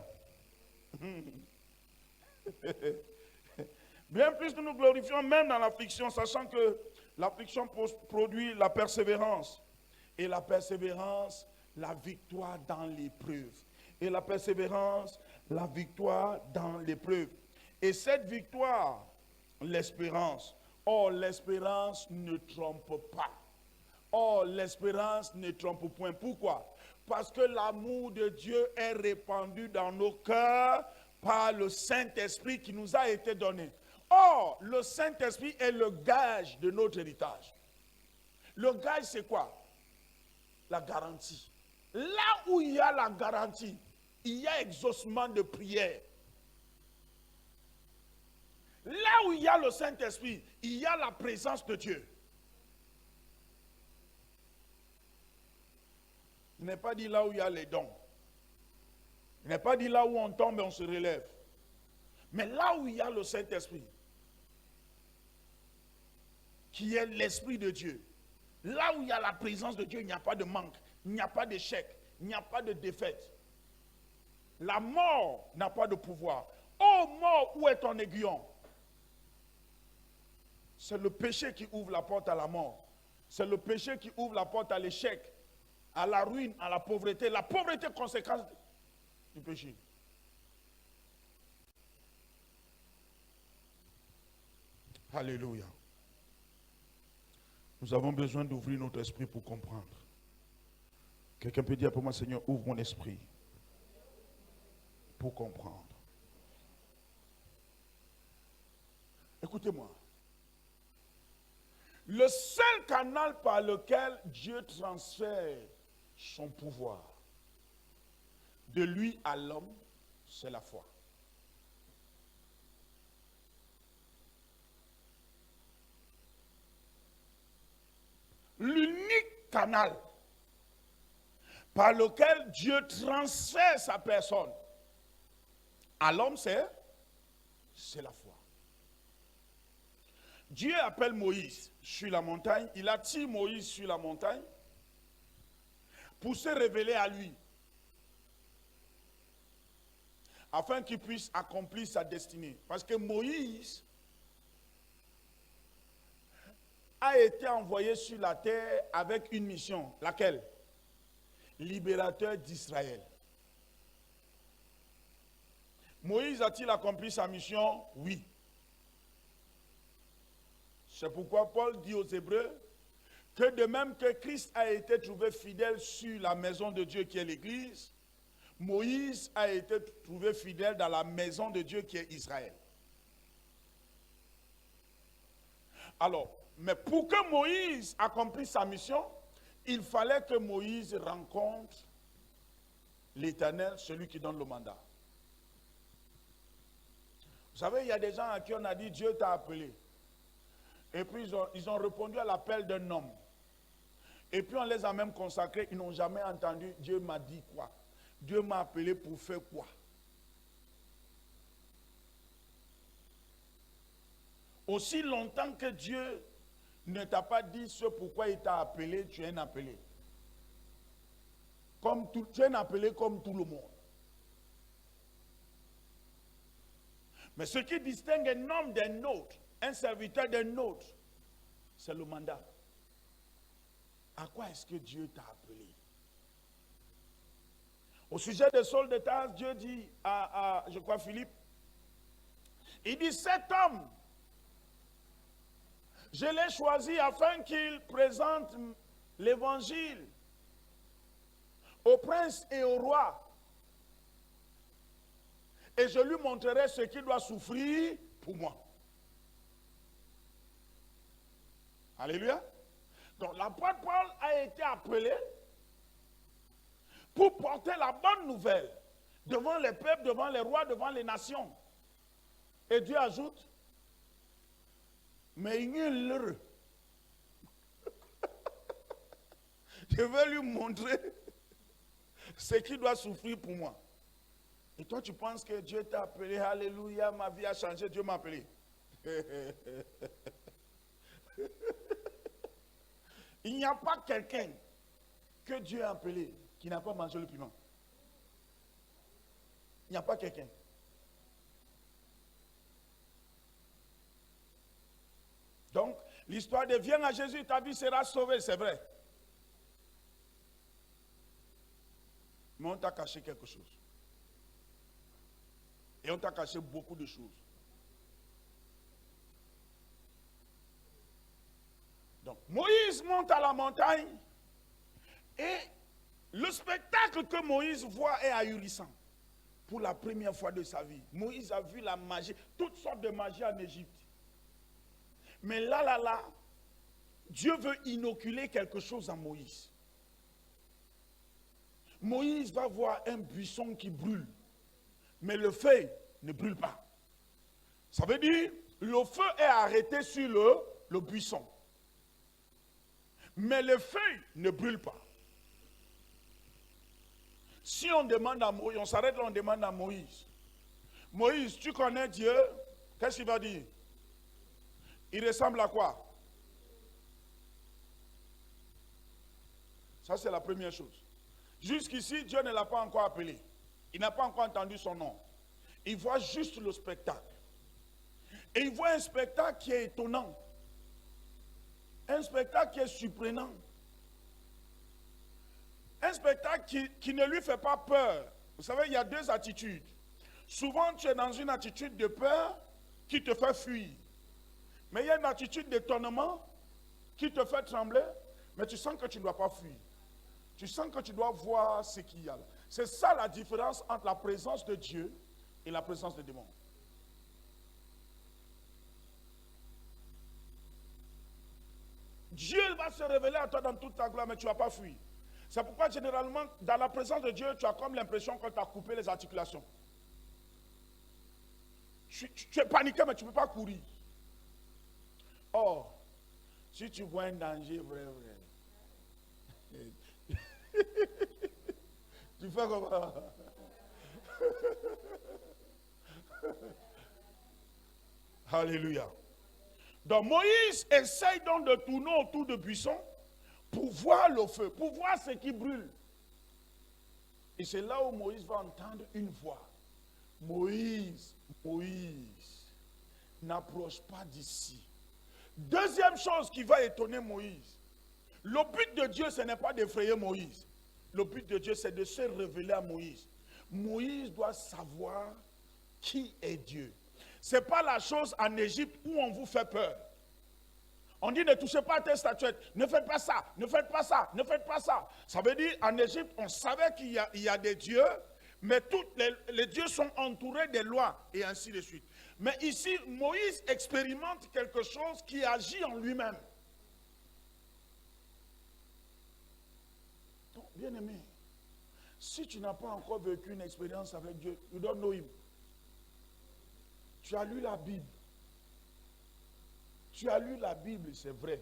Bien plus, nous nous glorifions même dans l'affliction, sachant que l'affliction produit la persévérance. Et la persévérance, la victoire dans l'épreuve. Et la persévérance, la victoire dans l'épreuve. Et cette victoire, l'espérance. Or, l'espérance ne trompe pas. Or, l'espérance ne trompe point. Pourquoi? Parce que l'amour de Dieu est répandu dans nos cœurs par le Saint-Esprit qui nous a été donné. Or, le Saint-Esprit est le gage de notre héritage. Le gage, c'est quoi? La garantie. Là où il y a la garantie, il y a exaucement de prière. Là où il y a le Saint-Esprit, il y a la présence de Dieu. Il n'est pas dit là où il y a les dons. Il n'est pas dit là où on tombe et on se relève. Mais là où il y a le Saint-Esprit, qui est l'Esprit de Dieu, là où il y a la présence de Dieu, il n'y a pas de manque, il n'y a pas d'échec, il n'y a pas de défaite. La mort n'a pas de pouvoir. Oh mort, où est ton aiguillon? C'est le péché qui ouvre la porte à la mort. C'est le péché qui ouvre la porte à l'échec, à la ruine, à la pauvreté. La pauvreté, conséquence du péché. Alléluia. Nous avons besoin d'ouvrir notre esprit pour comprendre. Quelqu'un peut dire pour moi, Seigneur, ouvre mon esprit pour comprendre. Écoutez-moi. Le seul canal par lequel Dieu transfère son pouvoir de lui à l'homme, c'est la foi. canal par lequel Dieu transfère sa personne à l'homme, c'est la foi. Dieu appelle Moïse sur la montagne, il attire Moïse sur la montagne pour se révéler à lui, afin qu'il puisse accomplir sa destinée. Parce que Moïse a été envoyé sur la terre avec une mission. Laquelle? Libérateur d'Israël. Moïse a-t-il accompli sa mission? Oui. C'est pourquoi Paul dit aux Hébreux que de même que Christ a été trouvé fidèle sur la maison de Dieu qui est l'Église, Moïse a été trouvé fidèle dans la maison de Dieu qui est Israël. Alors, mais pour que Moïse accomplisse sa mission, il fallait que Moïse rencontre l'Éternel, celui qui donne le mandat. Vous savez, il y a des gens à qui on a dit Dieu t'a appelé. Et puis ils ont répondu à l'appel d'un homme. Et puis on les a même consacrés, ils n'ont jamais entendu Dieu m'a dit quoi. Dieu m'a appelé pour faire quoi. Aussi longtemps que Dieu ne t'a pas dit ce pourquoi il t'a appelé, tu es un appelé. Tu es un appelé comme tout le monde. Mais ce qui distingue un homme d'un autre, un serviteur d'un autre, c'est le mandat. À quoi est-ce que Dieu t'a appelé? Au sujet de Saul de Tarse, Dieu dit je crois Philippe, il dit cet homme, je l'ai choisi afin qu'il présente l'évangile aux princes et aux rois. Et je lui montrerai ce qu'il doit souffrir pour moi. Alléluia. Donc l'apôtre Paul a été appelé pour porter la bonne nouvelle devant les peuples, devant les rois, devant les nations. Et Dieu ajoute, mais il est l'heure. Je vais lui montrer ce qu'il doit souffrir pour moi. Et toi, tu penses que Dieu t'a appelé, alléluia, ma vie a changé, Dieu m'a appelé. Il n'y a pas quelqu'un que Dieu a appelé qui n'a pas mangé le piment. Il n'y a pas quelqu'un. Donc, l'histoire de viens à Jésus, ta vie sera sauvée, c'est vrai. Mais on t'a caché quelque chose. Et on t'a caché beaucoup de choses. Donc, Moïse monte à la montagne et le spectacle que Moïse voit est ahurissant. Pour la première fois de sa vie, Moïse a vu la magie, toutes sortes de magie en Égypte. Mais là, Dieu veut inoculer quelque chose à Moïse. Moïse va voir un buisson qui brûle, mais le feu ne brûle pas. Ça veut dire, le feu est arrêté sur le buisson. Mais le feu ne brûle pas. Si on demande à Moïse, on s'arrête là, on demande à Moïse, Moïse, tu connais Dieu? Qu'est-ce qu'il va dire? Il ressemble à quoi? Ça, c'est la première chose. Jusqu'ici, Dieu ne l'a pas encore appelé. Il n'a pas encore entendu son nom. Il voit juste le spectacle. Et il voit un spectacle qui est étonnant. Un spectacle qui est surprenant. Un spectacle qui ne lui fait pas peur. Vous savez, il y a deux attitudes. Souvent, tu es dans une attitude de peur qui te fait fuir. Mais il y a une attitude d'étonnement qui te fait trembler, mais tu sens que tu ne dois pas fuir. Tu sens que tu dois voir ce qu'il y a là. C'est ça la différence entre la présence de Dieu et la présence des démons. Dieu va se révéler à toi dans toute ta gloire, mais tu ne vas pas fuir. C'est pourquoi généralement, dans la présence de Dieu, tu as comme l'impression qu'on t'a coupé les articulations. Tu es paniqué, mais tu ne peux pas courir. Or, si tu vois un danger vrai, Tu fais comment? Alléluia. Donc Moïse essaye donc de tourner autour de buissons pour voir le feu, pour voir ce qui brûle. Et c'est là où Moïse va entendre une voix. Moïse, Moïse, n'approche pas d'ici. Deuxième chose qui va étonner Moïse. Le but de Dieu, ce n'est pas d'effrayer Moïse. Le but de Dieu, c'est de se révéler à Moïse. Moïse doit savoir qui est Dieu. Ce n'est pas la chose en Égypte où on vous fait peur. On dit ne touchez pas à tes statuettes, ne faites pas ça, ne faites pas ça, ne faites pas ça. Ça veut dire en Égypte, on savait qu'il y a des dieux, mais tous les dieux sont entourés des lois et ainsi de suite. Mais ici, Moïse expérimente quelque chose qui agit en lui-même. Donc, bien aimé, si tu n'as pas encore vécu une expérience avec Dieu, you don't know him. Tu as lu la Bible. Tu as lu la Bible, c'est vrai.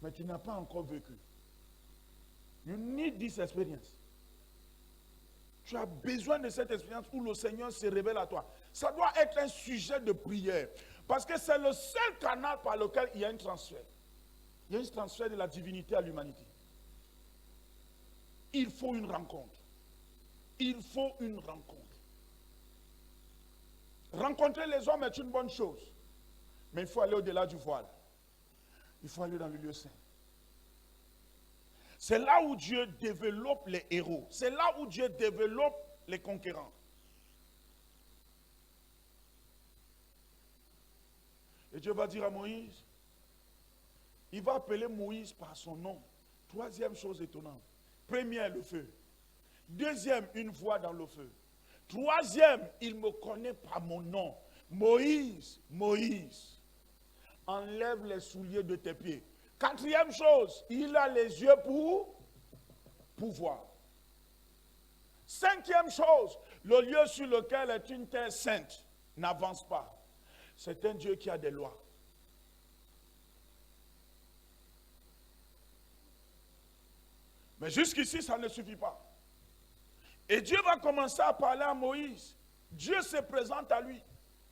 Mais tu n'as pas encore vécu. You need this experience. Tu as besoin de cette expérience où le Seigneur se révèle à toi. Ça doit être un sujet de prière. Parce que c'est le seul canal par lequel il y a un transfert. Il y a un transfert de la divinité à l'humanité. Il faut une rencontre. Il faut une rencontre. Rencontrer les hommes est une bonne chose. Mais il faut aller au-delà du voile. Il faut aller dans le lieu saint. C'est là où Dieu développe les héros. C'est là où Dieu développe les conquérants. Et Dieu va dire à Moïse, il va appeler Moïse par son nom. Troisième chose étonnante. Première, le feu. Deuxième, une voix dans le feu. Troisième, il me connaît par mon nom. Moïse, Moïse, enlève les souliers de tes pieds. Quatrième chose, il a les yeux pour voir. Cinquième chose, le lieu sur lequel est une terre sainte n'avance pas. C'est un Dieu qui a des lois. Mais jusqu'ici, ça ne suffit pas. Et Dieu va commencer à parler à Moïse. Dieu se présente à lui.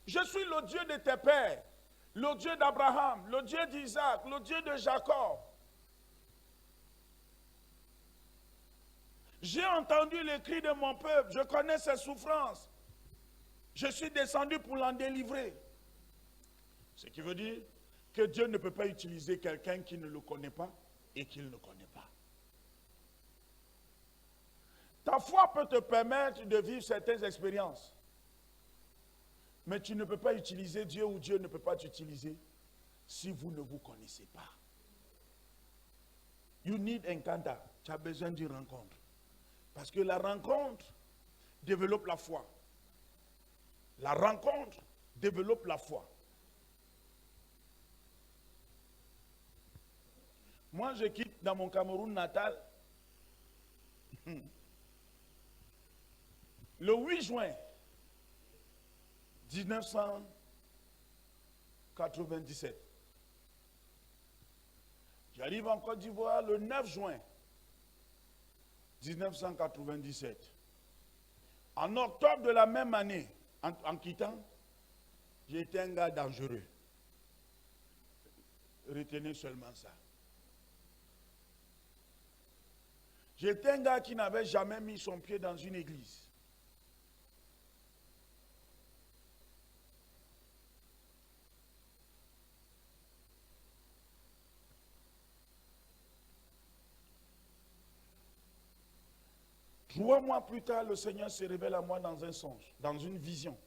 Je suis le Dieu de tes pères, le Dieu d'Abraham, le Dieu d'Isaac, le Dieu de Jacob. J'ai entendu les cris de mon peuple, je connais ses souffrances. Je suis descendu pour l'en délivrer. Ce qui veut dire que Dieu ne peut pas utiliser quelqu'un qui ne le connaît pas et qu'il ne connaît pas. Ta foi peut te permettre de vivre certaines expériences. Mais tu ne peux pas utiliser Dieu ou Dieu ne peut pas t'utiliser si vous ne vous connaissez pas. You need encounter. Tu as besoin d'une rencontre. Parce que la rencontre développe la foi. La rencontre développe la foi. Moi, je quitte dans mon Cameroun natal le 8 juin 1997. J'arrive en Côte d'Ivoire le 9 juin 1997. En octobre de la même année, en quittant, j'ai été un gars dangereux. Retenez seulement ça. J'étais un gars qui n'avait jamais mis son pied dans une église. Trois mois plus tard, le Seigneur se révèle à moi dans un songe, dans une vision.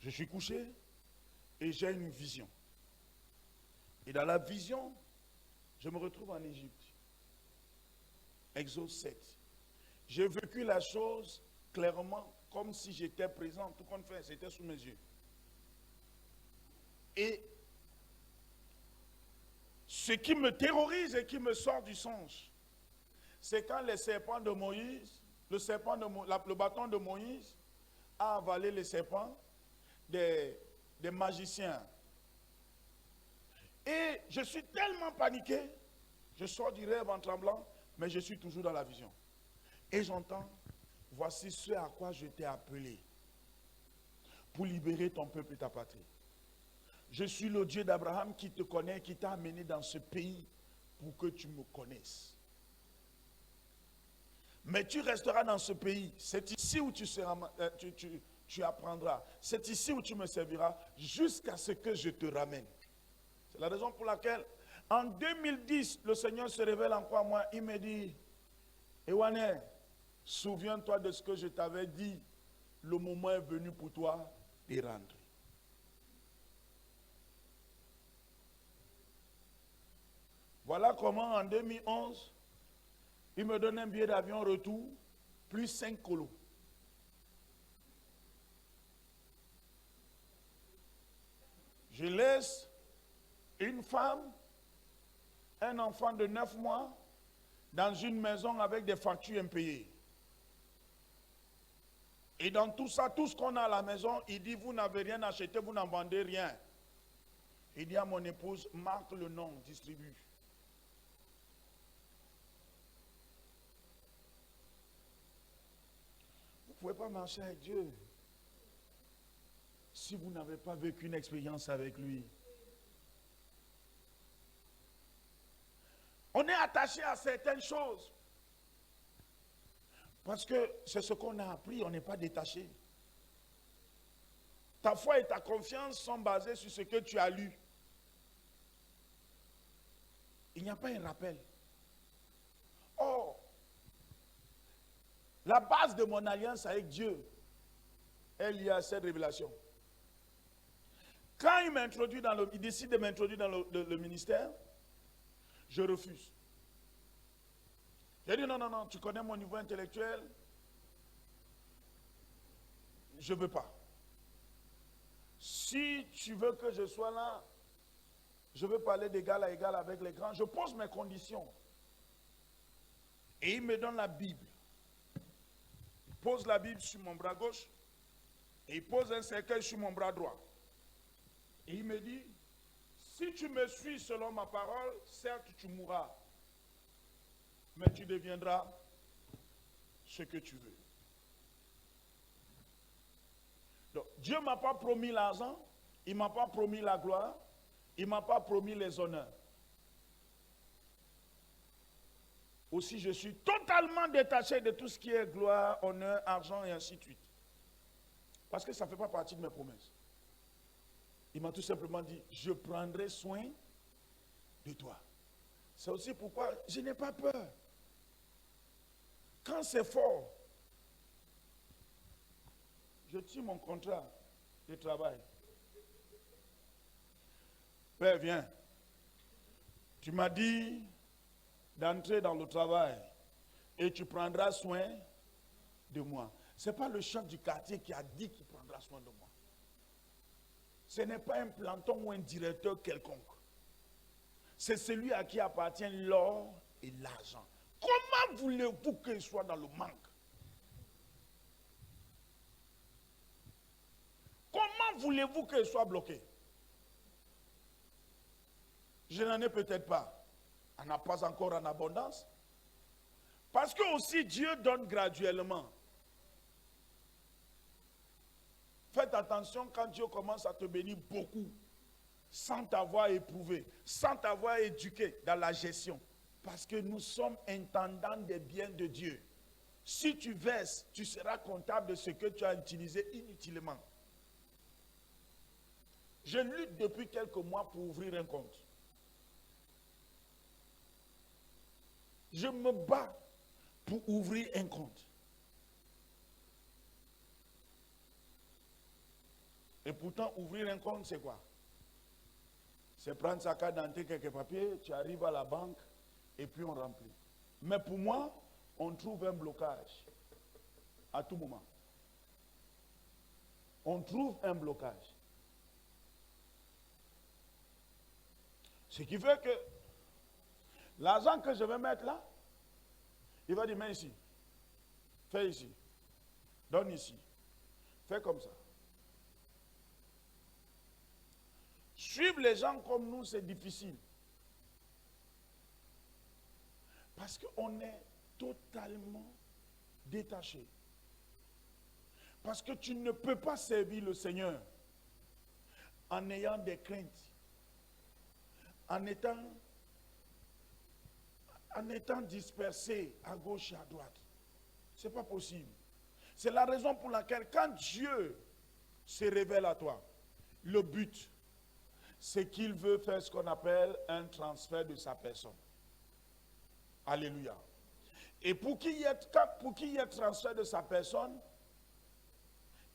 Je suis couché et j'ai une vision. Et dans la vision, je me retrouve en Égypte. Exode 7. J'ai vécu la chose clairement comme si j'étais présent. Tout compte fait, c'était sous mes yeux. Et ce qui me terrorise et qui me sort du songe, c'est quand les serpents de Moïse, le bâton de Moïse a avalé les serpents des magiciens. Et je suis tellement paniqué Je sors du rêve en tremblant, mais je suis toujours dans la vision. Et j'entends, voici ce à quoi je t'ai appelé pour libérer ton peuple et ta patrie. Je suis le Dieu d'Abraham qui te connaît, qui t'a amené dans ce pays pour que tu me connaisses. Mais tu resteras dans ce pays. C'est ici où tu apprendras. C'est ici où tu me serviras jusqu'à ce que je te ramène. C'est la raison pour laquelle, en 2010, le Seigneur se révèle encore à moi. Il me dit, Ewane, souviens-toi de ce que je t'avais dit. Le moment est venu pour toi de rentrer. Voilà comment en 2011, il me donne un billet d'avion retour, plus 5 colos. Je laisse une femme, un enfant de 9 mois, dans une maison avec des factures impayées. Et dans tout ça, tout ce qu'on a à la maison, il dit, vous n'avez rien acheté, vous n'en vendez rien. Il dit à mon épouse, marque le nom, distribue. Vous ne pouvez pas marcher avec Dieu si vous n'avez pas vécu une expérience avec lui. On est attaché à certaines choses. Parce que c'est ce qu'on a appris, on n'est pas détaché. Ta foi et ta confiance sont basées sur ce que tu as lu. Il n'y a pas un rappel. Or, la base de mon alliance avec Dieu est liée à cette révélation. Quand il décide de m'introduire dans le ministère, je refuse. J'ai dit non, tu connais mon niveau intellectuel, je ne veux pas. Si tu veux que je sois là, je veux parler d'égal à égal avec les grands, je pose mes conditions. Et il me donne la Bible. Il pose la Bible sur mon bras gauche et il pose un cercueil sur mon bras droit. Et il me dit, si tu me suis selon ma parole, certes tu mourras, mais tu deviendras ce que tu veux. Donc, Dieu ne m'a pas promis l'argent, il ne m'a pas promis la gloire, il ne m'a pas promis les honneurs. Aussi, je suis totalement détaché de tout ce qui est gloire, honneur, argent et ainsi de suite. Parce que ça ne fait pas partie de mes promesses. Il m'a tout simplement dit, je prendrai soin de toi. C'est aussi pourquoi je n'ai pas peur. Quand c'est fort, je tire mon contrat de travail. Père, viens. Tu m'as dit d'entrer dans le travail et tu prendras soin de moi. Ce n'est pas le chef du quartier qui a dit qu'il prendra soin de moi. Ce n'est pas un planton ou un directeur quelconque. C'est celui à qui appartient l'or et l'argent. Comment voulez-vous qu'il soit dans le manque? Comment voulez-vous qu'il soit bloqué? Je n'en ai peut-être pas. On n'a pas encore en abondance. Parce que aussi Dieu donne graduellement. Faites attention quand Dieu commence à te bénir beaucoup, sans t'avoir éprouvé, sans t'avoir éduqué dans la gestion. Parce que nous sommes intendants des biens de Dieu. Si tu verses, tu seras comptable de ce que tu as utilisé inutilement. Je lutte depuis quelques mois pour ouvrir un compte. Je me bats pour ouvrir un compte. Et pourtant, ouvrir un compte, c'est quoi? C'est prendre sa carte d'identité, quelques papiers, tu arrives à la banque et puis on remplit. Mais pour moi, on trouve un blocage à tout moment. On trouve un blocage. Ce qui fait que l'argent que je vais mettre là, il va dire, mets ici, fais ici, donne ici, fais comme ça. Suivre les gens comme nous, c'est difficile. Parce qu'on est totalement détaché. Parce que tu ne peux pas servir le Seigneur en ayant des craintes, en étant dispersé à gauche et à droite. Ce n'est pas possible. C'est la raison pour laquelle quand Dieu se révèle à toi, le but, c'est qu'il veut faire ce qu'on appelle un transfert de sa personne. Alléluia. Et pour qu'il y ait transfert de sa personne,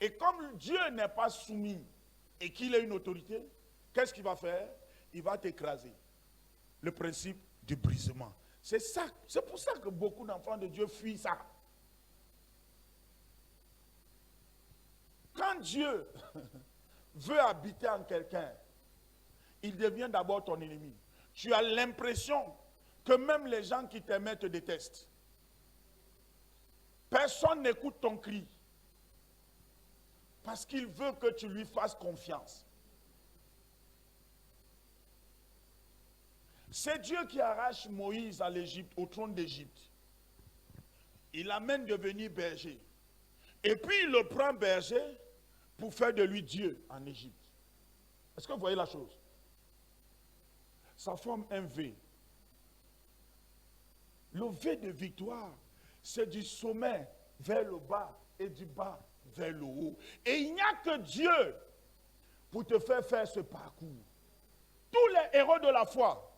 et comme Dieu n'est pas soumis et qu'il ait une autorité, qu'est-ce qu'il va faire? Il va t'écraser. Le principe du brisement. C'est pour ça que beaucoup d'enfants de Dieu fuient ça. Quand Dieu veut habiter en quelqu'un, il devient d'abord ton ennemi. Tu as l'impression que même les gens qui t'aimaient te détestent. Personne n'écoute ton cri. Parce qu'il veut que tu lui fasses confiance. C'est Dieu qui arrache Moïse à l'Égypte, au trône d'Égypte. Il l'amène devenir berger. Et puis il le prend berger pour faire de lui Dieu en Égypte. Est-ce que vous voyez la chose? Ça forme un V. Le V de victoire, c'est du sommet vers le bas et du bas vers le haut. Et il n'y a que Dieu pour te faire ce parcours. Tous les héros de la foi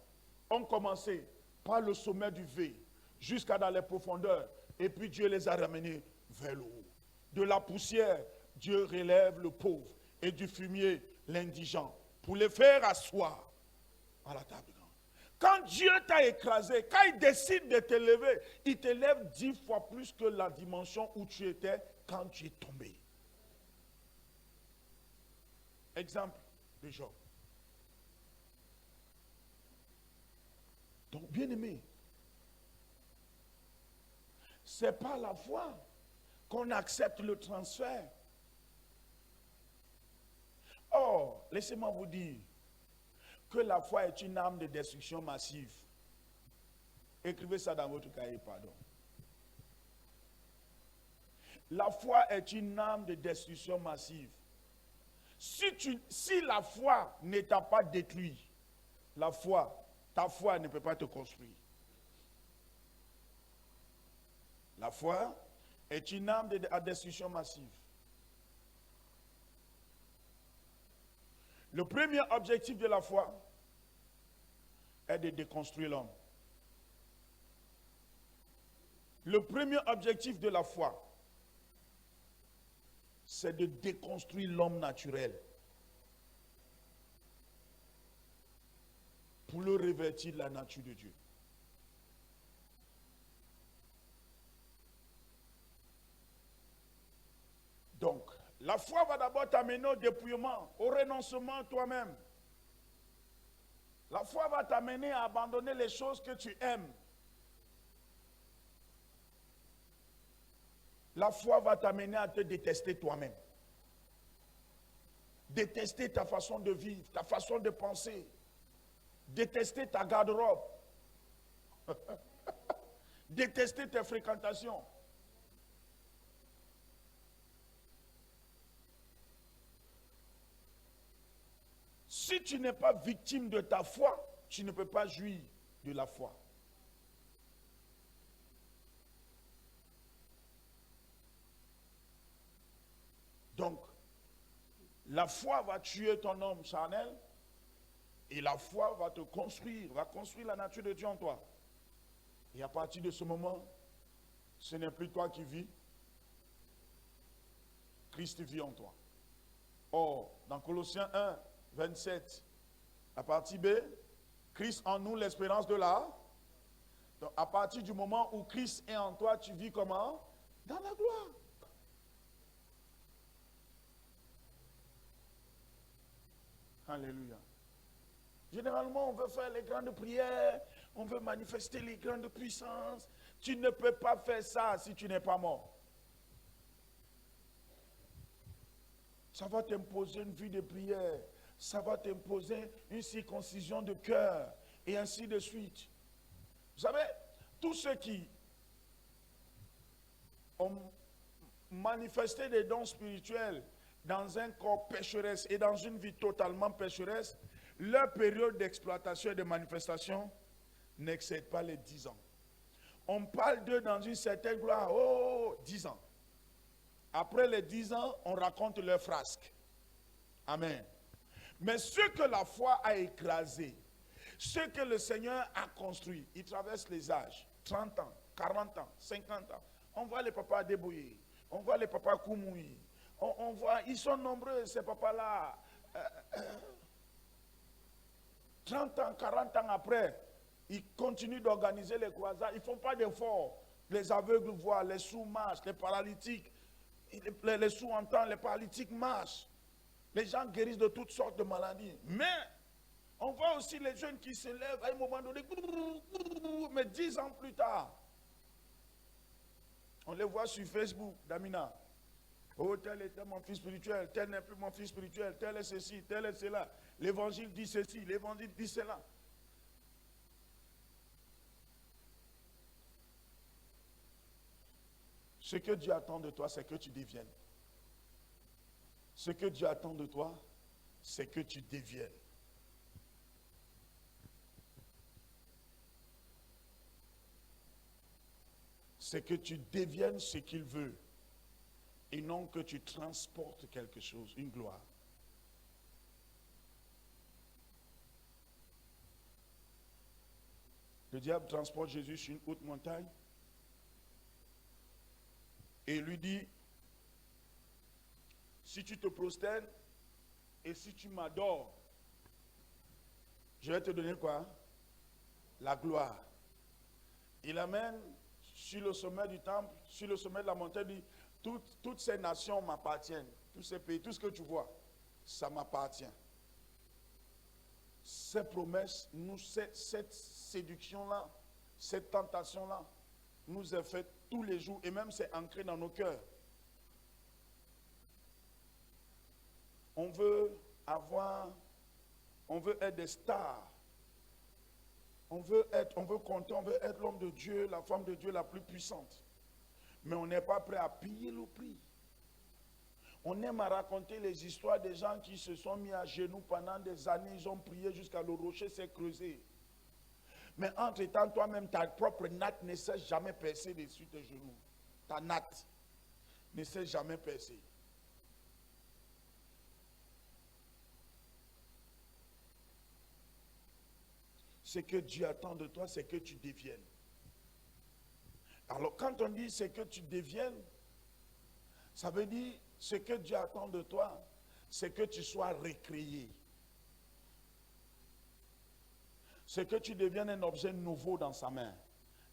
ont commencé par le sommet du V jusqu'à dans les profondeurs. Et puis Dieu les a ramenés vers le haut. De la poussière, Dieu relève le pauvre. Et du fumier, l'indigent. Pour les faire asseoir à la table grande. Quand Dieu t'a écrasé, quand il décide de t'élever, il t'élève 10 fois plus que la dimension où tu étais quand tu es tombé. Exemple de Job. Donc, bien aimé, c'est par la foi qu'on accepte le transfert. Or, laissez-moi vous dire que la foi est une arme de destruction massive. Écrivez ça dans votre cahier, pardon. La foi est une arme de destruction massive. Si la foi ne t'a pas détruit, ta foi ne peut pas te construire. La foi est une arme de destruction massive. Le premier objectif de la foi est de déconstruire l'homme. Le premier objectif de la foi, c'est de déconstruire l'homme naturel pour le revêtir de la nature de Dieu. Donc, la foi va d'abord t'amener au dépouillement, au renoncement à toi-même. La foi va t'amener à abandonner les choses que tu aimes. La foi va t'amener à te détester toi-même. Détester ta façon de vivre, ta façon de penser. Détester ta garde-robe. Détester tes fréquentations. Si tu n'es pas victime de ta foi, tu ne peux pas jouir de la foi. Donc, la foi va tuer ton homme charnel et la foi va te construire, va construire la nature de Dieu en toi. Et à partir de ce moment, ce n'est plus toi qui vis, Christ vit en toi. Or, dans Colossiens 1, 27, la partie B, Christ en nous, l'espérance de la. Donc, à partir du moment où Christ est en toi, tu vis comment? Dans la gloire. Alléluia. Généralement, on veut faire les grandes prières, on veut manifester les grandes puissances. Tu ne peux pas faire ça si tu n'es pas mort. Ça va t'imposer une vie de prière. Ça va t'imposer une circoncision de cœur. Et ainsi de suite. Vous savez, tous ceux qui ont manifesté des dons spirituels dans un corps pécheresse et dans une vie totalement pécheresse, leur période d'exploitation et de manifestation n'excède pas les 10 ans. On parle d'eux dans une certaine gloire, 10 ans. Après les 10 ans, on raconte leur frasque. Amen. Mais ceux que la foi a écrasés, ceux que le Seigneur a construits, ils traversent les âges, 30 ans, 40 ans, 50 ans. On voit les papas débrouiller, on voit les papas koumouiller, on voit, ils sont nombreux ces papas-là. 30 ans, 40 ans après, ils continuent d'organiser les croisades, ils ne font pas d'efforts. Les aveugles voient, les sourds marchent, les paralytiques, les sourds entendent, les paralytiques marchent. Les gens guérissent de toutes sortes de maladies. Mais on voit aussi les jeunes qui se lèvent à un moment donné, mais 10 ans plus tard, on les voit sur Facebook, Damina. Oh, tel était mon fils spirituel, tel n'est plus mon fils spirituel, tel est ceci, tel est cela. L'évangile dit ceci, l'évangile dit cela. Ce que Dieu attend de toi, c'est que tu deviennes. Ce que Dieu attend de toi, c'est que tu deviennes. C'est que tu deviennes ce qu'il veut et non que tu transportes quelque chose, une gloire. Le diable transporte Jésus sur une haute montagne et lui dit, si tu te prosternes et si tu m'adores, je vais te donner quoi? La gloire. Il amène sur le sommet du temple, sur le sommet de la montagne, il dit, toutes ces nations m'appartiennent, tous ces pays, tout ce que tu vois, ça m'appartient. Ces promesses, cette séduction-là, cette tentation-là, nous est faite tous les jours et même c'est ancré dans nos cœurs. On veut être des stars. On veut compter, on veut être l'homme de Dieu, la femme de Dieu la plus puissante. Mais on n'est pas prêt à payer le prix. On aime à raconter les histoires des gens qui se sont mis à genoux pendant des années, ils ont prié jusqu'à le rocher s'est creusé. Mais entre-temps, toi-même, ta propre natte ne s'est jamais percée dessus tes genoux. Ta natte ne s'est jamais percée. Ce que Dieu attend de toi, c'est que tu deviennes. Alors, quand on dit ce que tu deviennes, ça veut dire ce que Dieu attend de toi, c'est que tu sois recréé. C'est que tu deviennes un objet nouveau dans sa main,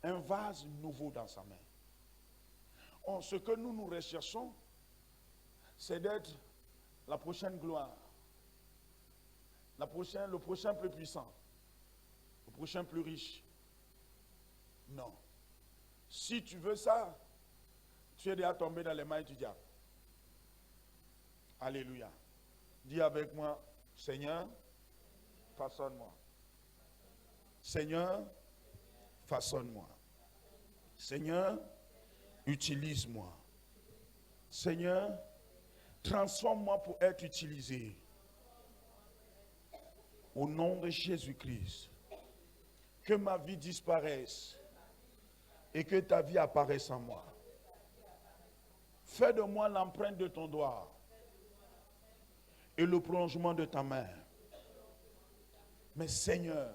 un vase nouveau dans sa main. Ce que nous recherchons, c'est d'être la prochaine gloire, le prochain plus puissant, le prochain plus riche. Non. Si tu veux ça, tu es déjà tombé dans les mains du diable. Alléluia. Dis avec moi, Seigneur, façonne-moi. Seigneur, façonne-moi. Seigneur, utilise-moi. Seigneur, transforme-moi pour être utilisé. Au nom de Jésus-Christ, que ma vie disparaisse et que ta vie apparaisse en moi. Fais de moi l'empreinte de ton doigt et le prolongement de ta main. Mais Seigneur,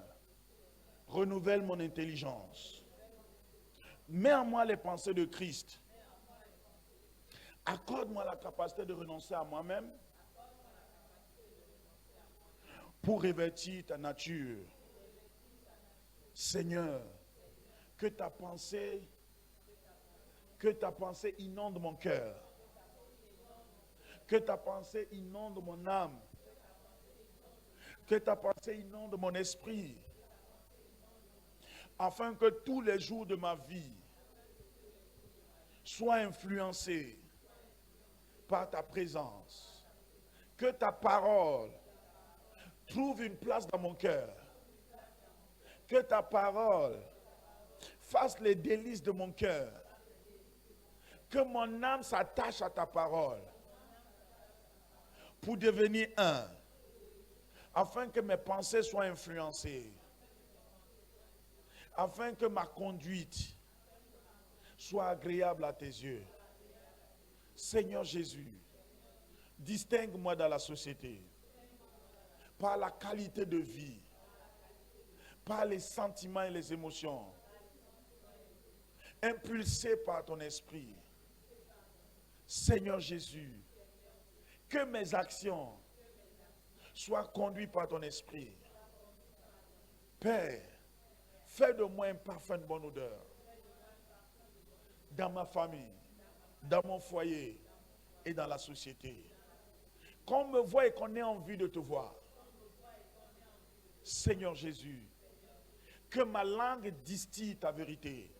renouvelle mon intelligence. Mets en moi les pensées de Christ. Accorde-moi la capacité de renoncer à moi-même pour revêtir ta nature. Seigneur, que ta pensée inonde mon cœur. Que ta pensée inonde mon âme. Que ta pensée inonde mon esprit. Afin que tous les jours de ma vie soient influencés par ta présence. Que ta parole trouve une place dans mon cœur. Que ta parole fasse les délices de mon cœur. Que mon âme s'attache à ta parole pour devenir un, afin que mes pensées soient influencées, afin que ma conduite soit agréable à tes yeux. Seigneur Jésus, distingue-moi dans la société par la qualité de vie, par les sentiments et les émotions, impulsés par ton esprit. Seigneur Jésus, que mes actions soient conduites par ton esprit. Père, fais de moi un parfum de bonne odeur dans ma famille, dans mon foyer et dans la société. Qu'on me voie et qu'on ait envie de te voir. Seigneur Jésus, que ma langue distille ta vérité.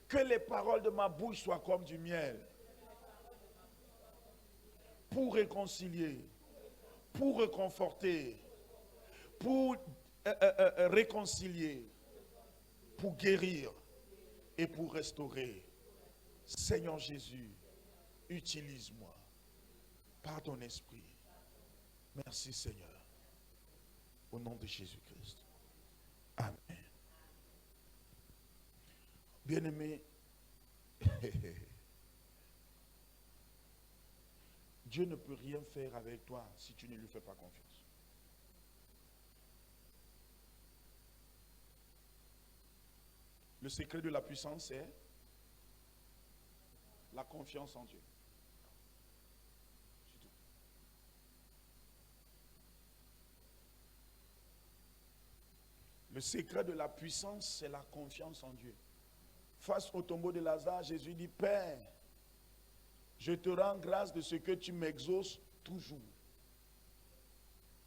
Que les paroles de ma bouche soient comme du miel. Pour réconcilier, pour réconforter, pour réconcilier, pour guérir et pour restaurer. Seigneur Jésus, utilise-moi par ton esprit. Merci Seigneur. Au nom de Jésus-Christ. Amen. Bien-aimé, Dieu ne peut rien faire avec toi si tu ne lui fais pas confiance. Le secret de la puissance, c'est la confiance en Dieu. C'est tout. Le secret de la puissance, c'est la confiance en Dieu. Face au tombeau de Lazare, Jésus dit, Père, je te rends grâce de ce que tu m'exauces toujours.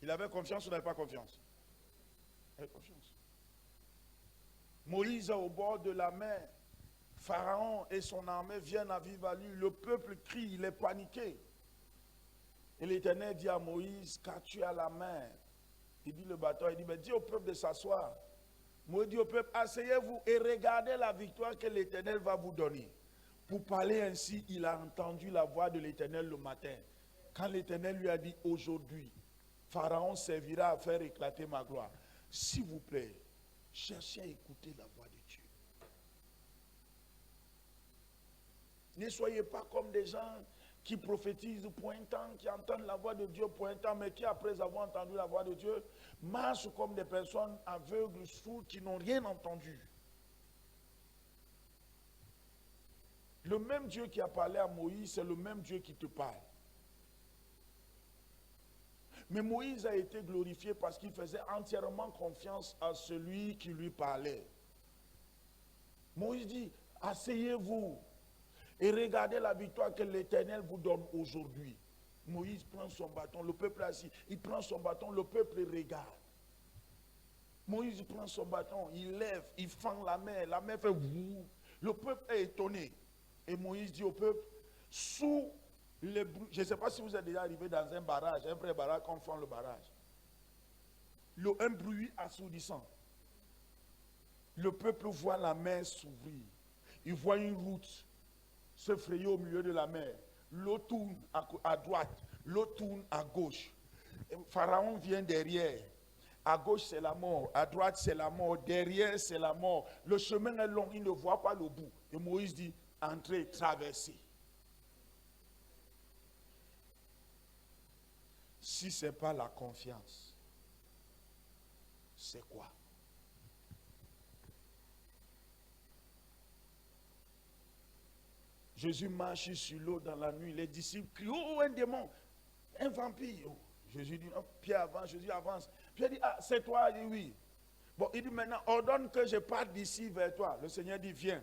Il avait confiance ou n'avait pas confiance? Il avait confiance. Moïse au bord de la mer, Pharaon et son armée viennent à vive allure, le peuple crie, il est paniqué. Et l'Éternel dit à Moïse, qu'as-tu à la mer? Il dit le bateau, il dit, mais dis au peuple de s'asseoir. Moïse dit au peuple, asseyez-vous et regardez la victoire que l'Éternel va vous donner. Pour parler ainsi, il a entendu la voix de l'Éternel le matin. Quand l'Éternel lui a dit, aujourd'hui, Pharaon servira à faire éclater ma gloire. S'il vous plaît, cherchez à écouter la voix de Dieu. Ne soyez pas comme des gens qui prophétisent pointant, qui entendent la voix de Dieu pointant, mais qui après avoir entendu la voix de Dieu, marchent comme des personnes aveugles, sourdes, qui n'ont rien entendu. Le même Dieu qui a parlé à Moïse, c'est le même Dieu qui te parle. Mais Moïse a été glorifié parce qu'il faisait entièrement confiance à celui qui lui parlait. Moïse dit, asseyez-vous et regardez la victoire que l'Éternel vous donne aujourd'hui. Moïse prend son bâton, le peuple est assis, il prend son bâton, le peuple regarde. Moïse prend son bâton, il lève, il fend la mer fait vous. Le peuple est étonné. Et Moïse dit au peuple, sous les bruits, je ne sais pas si vous êtes déjà arrivé dans un barrage, un vrai barrage, quand on fait le barrage. Un bruit assourdissant. Le peuple voit la mer s'ouvrir. Il voit une route se frayer au milieu de la mer. L'eau tourne à droite, l'eau tourne à gauche. Et Pharaon vient derrière. À gauche, c'est la mort. À droite, c'est la mort. Derrière, c'est la mort. Le chemin est long, il ne voit pas le bout. Et Moïse dit, entrez, traversez. Si ce n'est pas la confiance, c'est quoi? Jésus marche sur l'eau dans la nuit. Les disciples crient, oh, un démon, un vampire. Oh. Jésus dit, oh, Pierre avance, Jésus avance. Pierre dit, ah, c'est toi? Il dit, oui. Bon, il dit, maintenant, ordonne que je parte d'ici vers toi. Le Seigneur dit, viens.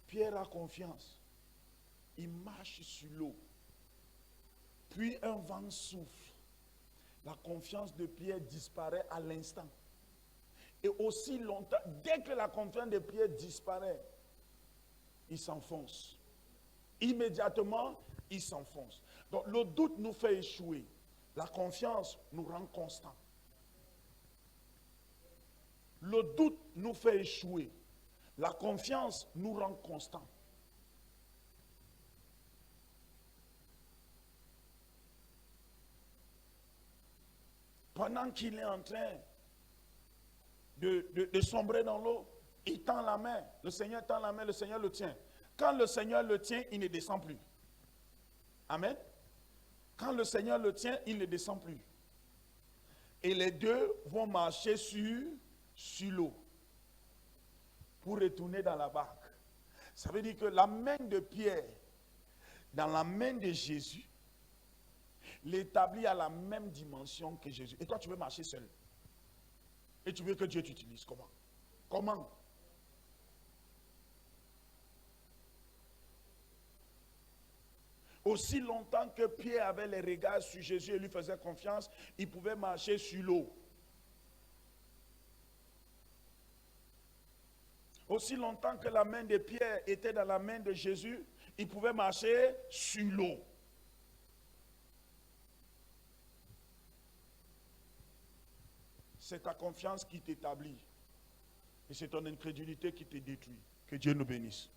Pierre a confiance. Il marche sur l'eau. Puis un vent souffle. La confiance de Pierre disparaît à l'instant. Et aussi longtemps, dès que la confiance de Pierre disparaît, il s'enfonce. Immédiatement, il s'enfonce. Donc le doute nous fait échouer. La confiance nous rend constants. Le doute nous fait échouer. La confiance nous rend constants. Pendant qu'il est en train de sombrer dans l'eau, il tend la main. Le Seigneur tend la main, le Seigneur le tient. Quand le Seigneur le tient, il ne descend plus. Amen. Quand le Seigneur le tient, il ne descend plus. Et les deux vont marcher sur l'eau pour retourner dans la barque. Ça veut dire que la main de Pierre dans la main de Jésus l'établit à la même dimension que Jésus. Et toi, tu veux marcher seul. Et tu veux que Dieu t'utilise. Comment? Comment? Aussi longtemps que Pierre avait les regards sur Jésus et lui faisait confiance, il pouvait marcher sur l'eau. Aussi longtemps que la main de Pierre était dans la main de Jésus, il pouvait marcher sur l'eau. C'est ta confiance qui t'établit. Et c'est ton incrédulité qui te détruit. Que Dieu nous bénisse.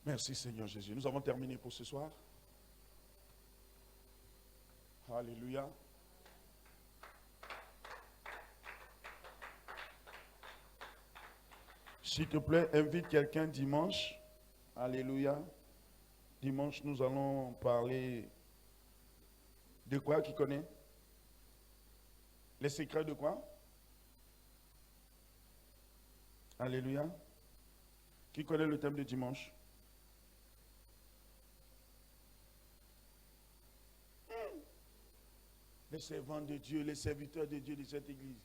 Merci Seigneur Jésus. Nous avons terminé pour ce soir. Alléluia. S'il te plaît, invite quelqu'un dimanche. Alléluia. Dimanche, nous allons parler de quoi qui connaît? Les secrets de quoi? Alléluia. Qui connaît le thème de dimanche? Les servants de Dieu, les serviteurs de Dieu de cette église.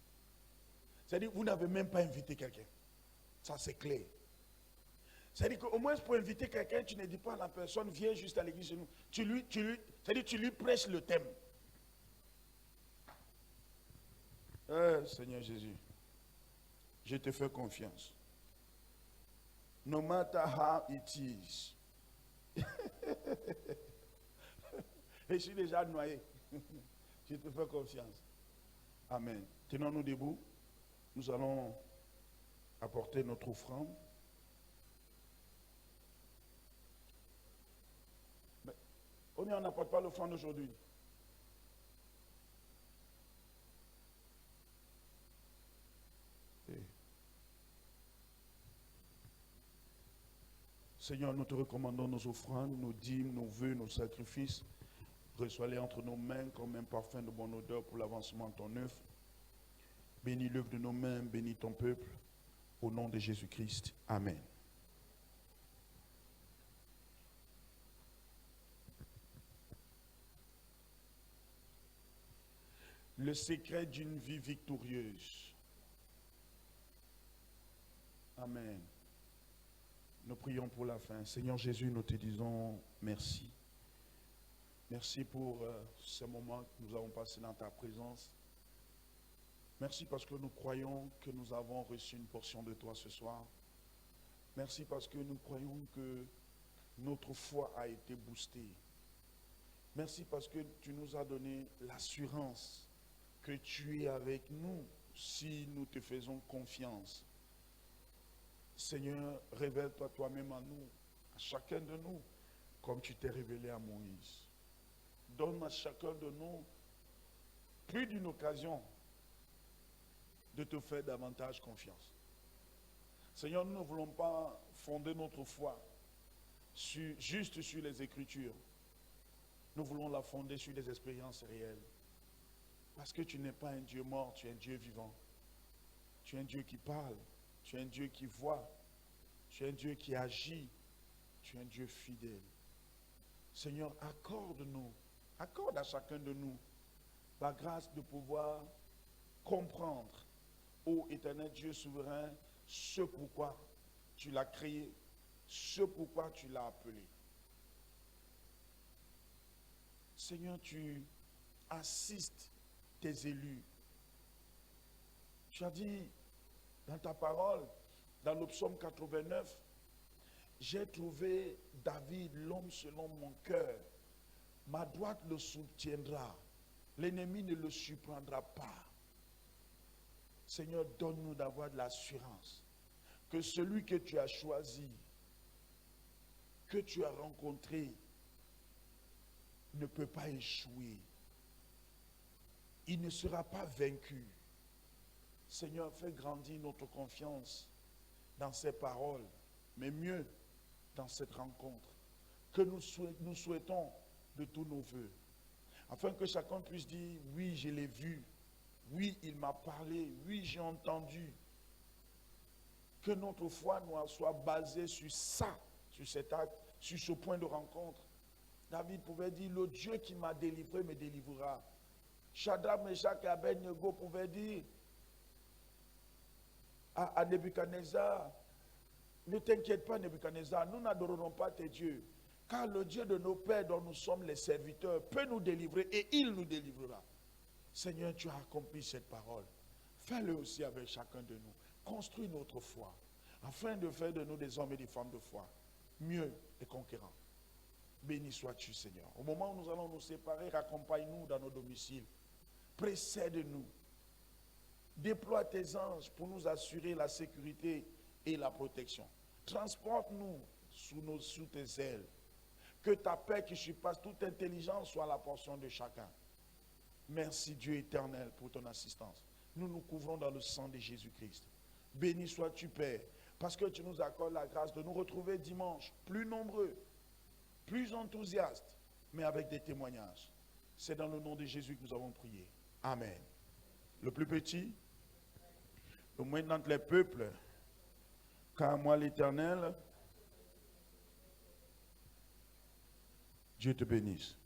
C'est-à-dire que vous n'avez même pas invité quelqu'un. Ça, c'est clair. C'est-à-dire qu'au moins pour inviter quelqu'un, tu ne dis pas à la personne, viens juste à l'église chez nous. C'est-à-dire tu lui prêches le thème. Seigneur Jésus, je te fais confiance. No matter how it is. Et je suis déjà noyé. Je te fais confiance. Amen. Tenons-nous debout. Nous allons apporter notre offrande. Mais on n'apporte pas l'offrande aujourd'hui. Seigneur, nous te recommandons nos offrandes, nos dîmes, nos vœux, nos sacrifices. Reçois-les entre nos mains comme un parfum de bonne odeur pour l'avancement de ton œuvre. Bénis l'œuvre de nos mains, bénis ton peuple. Au nom de Jésus-Christ. Amen. Le secret d'une vie victorieuse. Amen. Nous prions pour la fin. Seigneur Jésus, nous te disons merci. Merci pour ce moment que nous avons passé dans ta présence. Merci parce que nous croyons que nous avons reçu une portion de toi ce soir. Merci parce que nous croyons que notre foi a été boostée. Merci parce que tu nous as donné l'assurance que tu es avec nous si nous te faisons confiance. Seigneur, révèle-toi toi-même à nous, à chacun de nous, comme tu t'es révélé à Moïse. Donne à chacun de nous plus d'une occasion de te faire davantage confiance. Seigneur, nous ne voulons pas fonder notre foi juste sur les Écritures. Nous voulons la fonder sur des expériences réelles. Parce que tu n'es pas un Dieu mort, tu es un Dieu vivant. Tu es un Dieu qui parle. Tu es un Dieu qui voit, tu es un Dieu qui agit, tu es un Dieu fidèle. Seigneur, accorde-nous, accorde à chacun de nous la grâce de pouvoir comprendre, ô éternel Dieu souverain, ce pourquoi tu l'as créé, ce pourquoi tu l'as appelé. Seigneur, tu assistes tes élus. Tu as dit dans ta parole, dans le psaume 89, j'ai trouvé David, l'homme selon mon cœur. Ma droite le soutiendra. L'ennemi ne le surprendra pas. Seigneur, donne-nous d'avoir de l'assurance que celui que tu as choisi, que tu as rencontré, ne peut pas échouer. Il ne sera pas vaincu. Seigneur, fais grandir notre confiance dans ces paroles, mais mieux dans cette rencontre que nous souhaitons de tous nos voeux, afin que chacun puisse dire, oui, je l'ai vu, oui, il m'a parlé, oui, j'ai entendu. Que notre foi soit basée sur ça, sur cet acte, sur ce point de rencontre. David pouvait dire, le Dieu qui m'a délivré me délivrera. Shadrach, Meshach et Abednego pouvaient dire à Nebuchadnezzar, ne t'inquiète pas Nebuchadnezzar, nous n'adorerons pas tes dieux, car le Dieu de nos pères dont nous sommes les serviteurs peut nous délivrer et il nous délivrera. Seigneur, tu as accompli cette parole. Fais-le aussi avec chacun de nous. Construis notre foi, afin de faire de nous des hommes et des femmes de foi, mieux et conquérants. Béni sois-tu, Seigneur. Au moment où nous allons nous séparer, raccompagne-nous dans nos domiciles. Précède-nous. Déploie tes anges pour nous assurer la sécurité et la protection. Transporte-nous sous tes ailes. Que ta paix qui surpasse toute intelligence soit la portion de chacun. Merci Dieu éternel pour ton assistance. Nous nous couvrons dans le sang de Jésus-Christ. Béni sois-tu, Père, parce que tu nous accordes la grâce de nous retrouver dimanche, plus nombreux, plus enthousiastes, mais avec des témoignages. C'est dans le nom de Jésus que nous avons prié. Amen. Le plus petit, le moyen d'entre les peuples, car moi l'Éternel, Dieu te bénisse.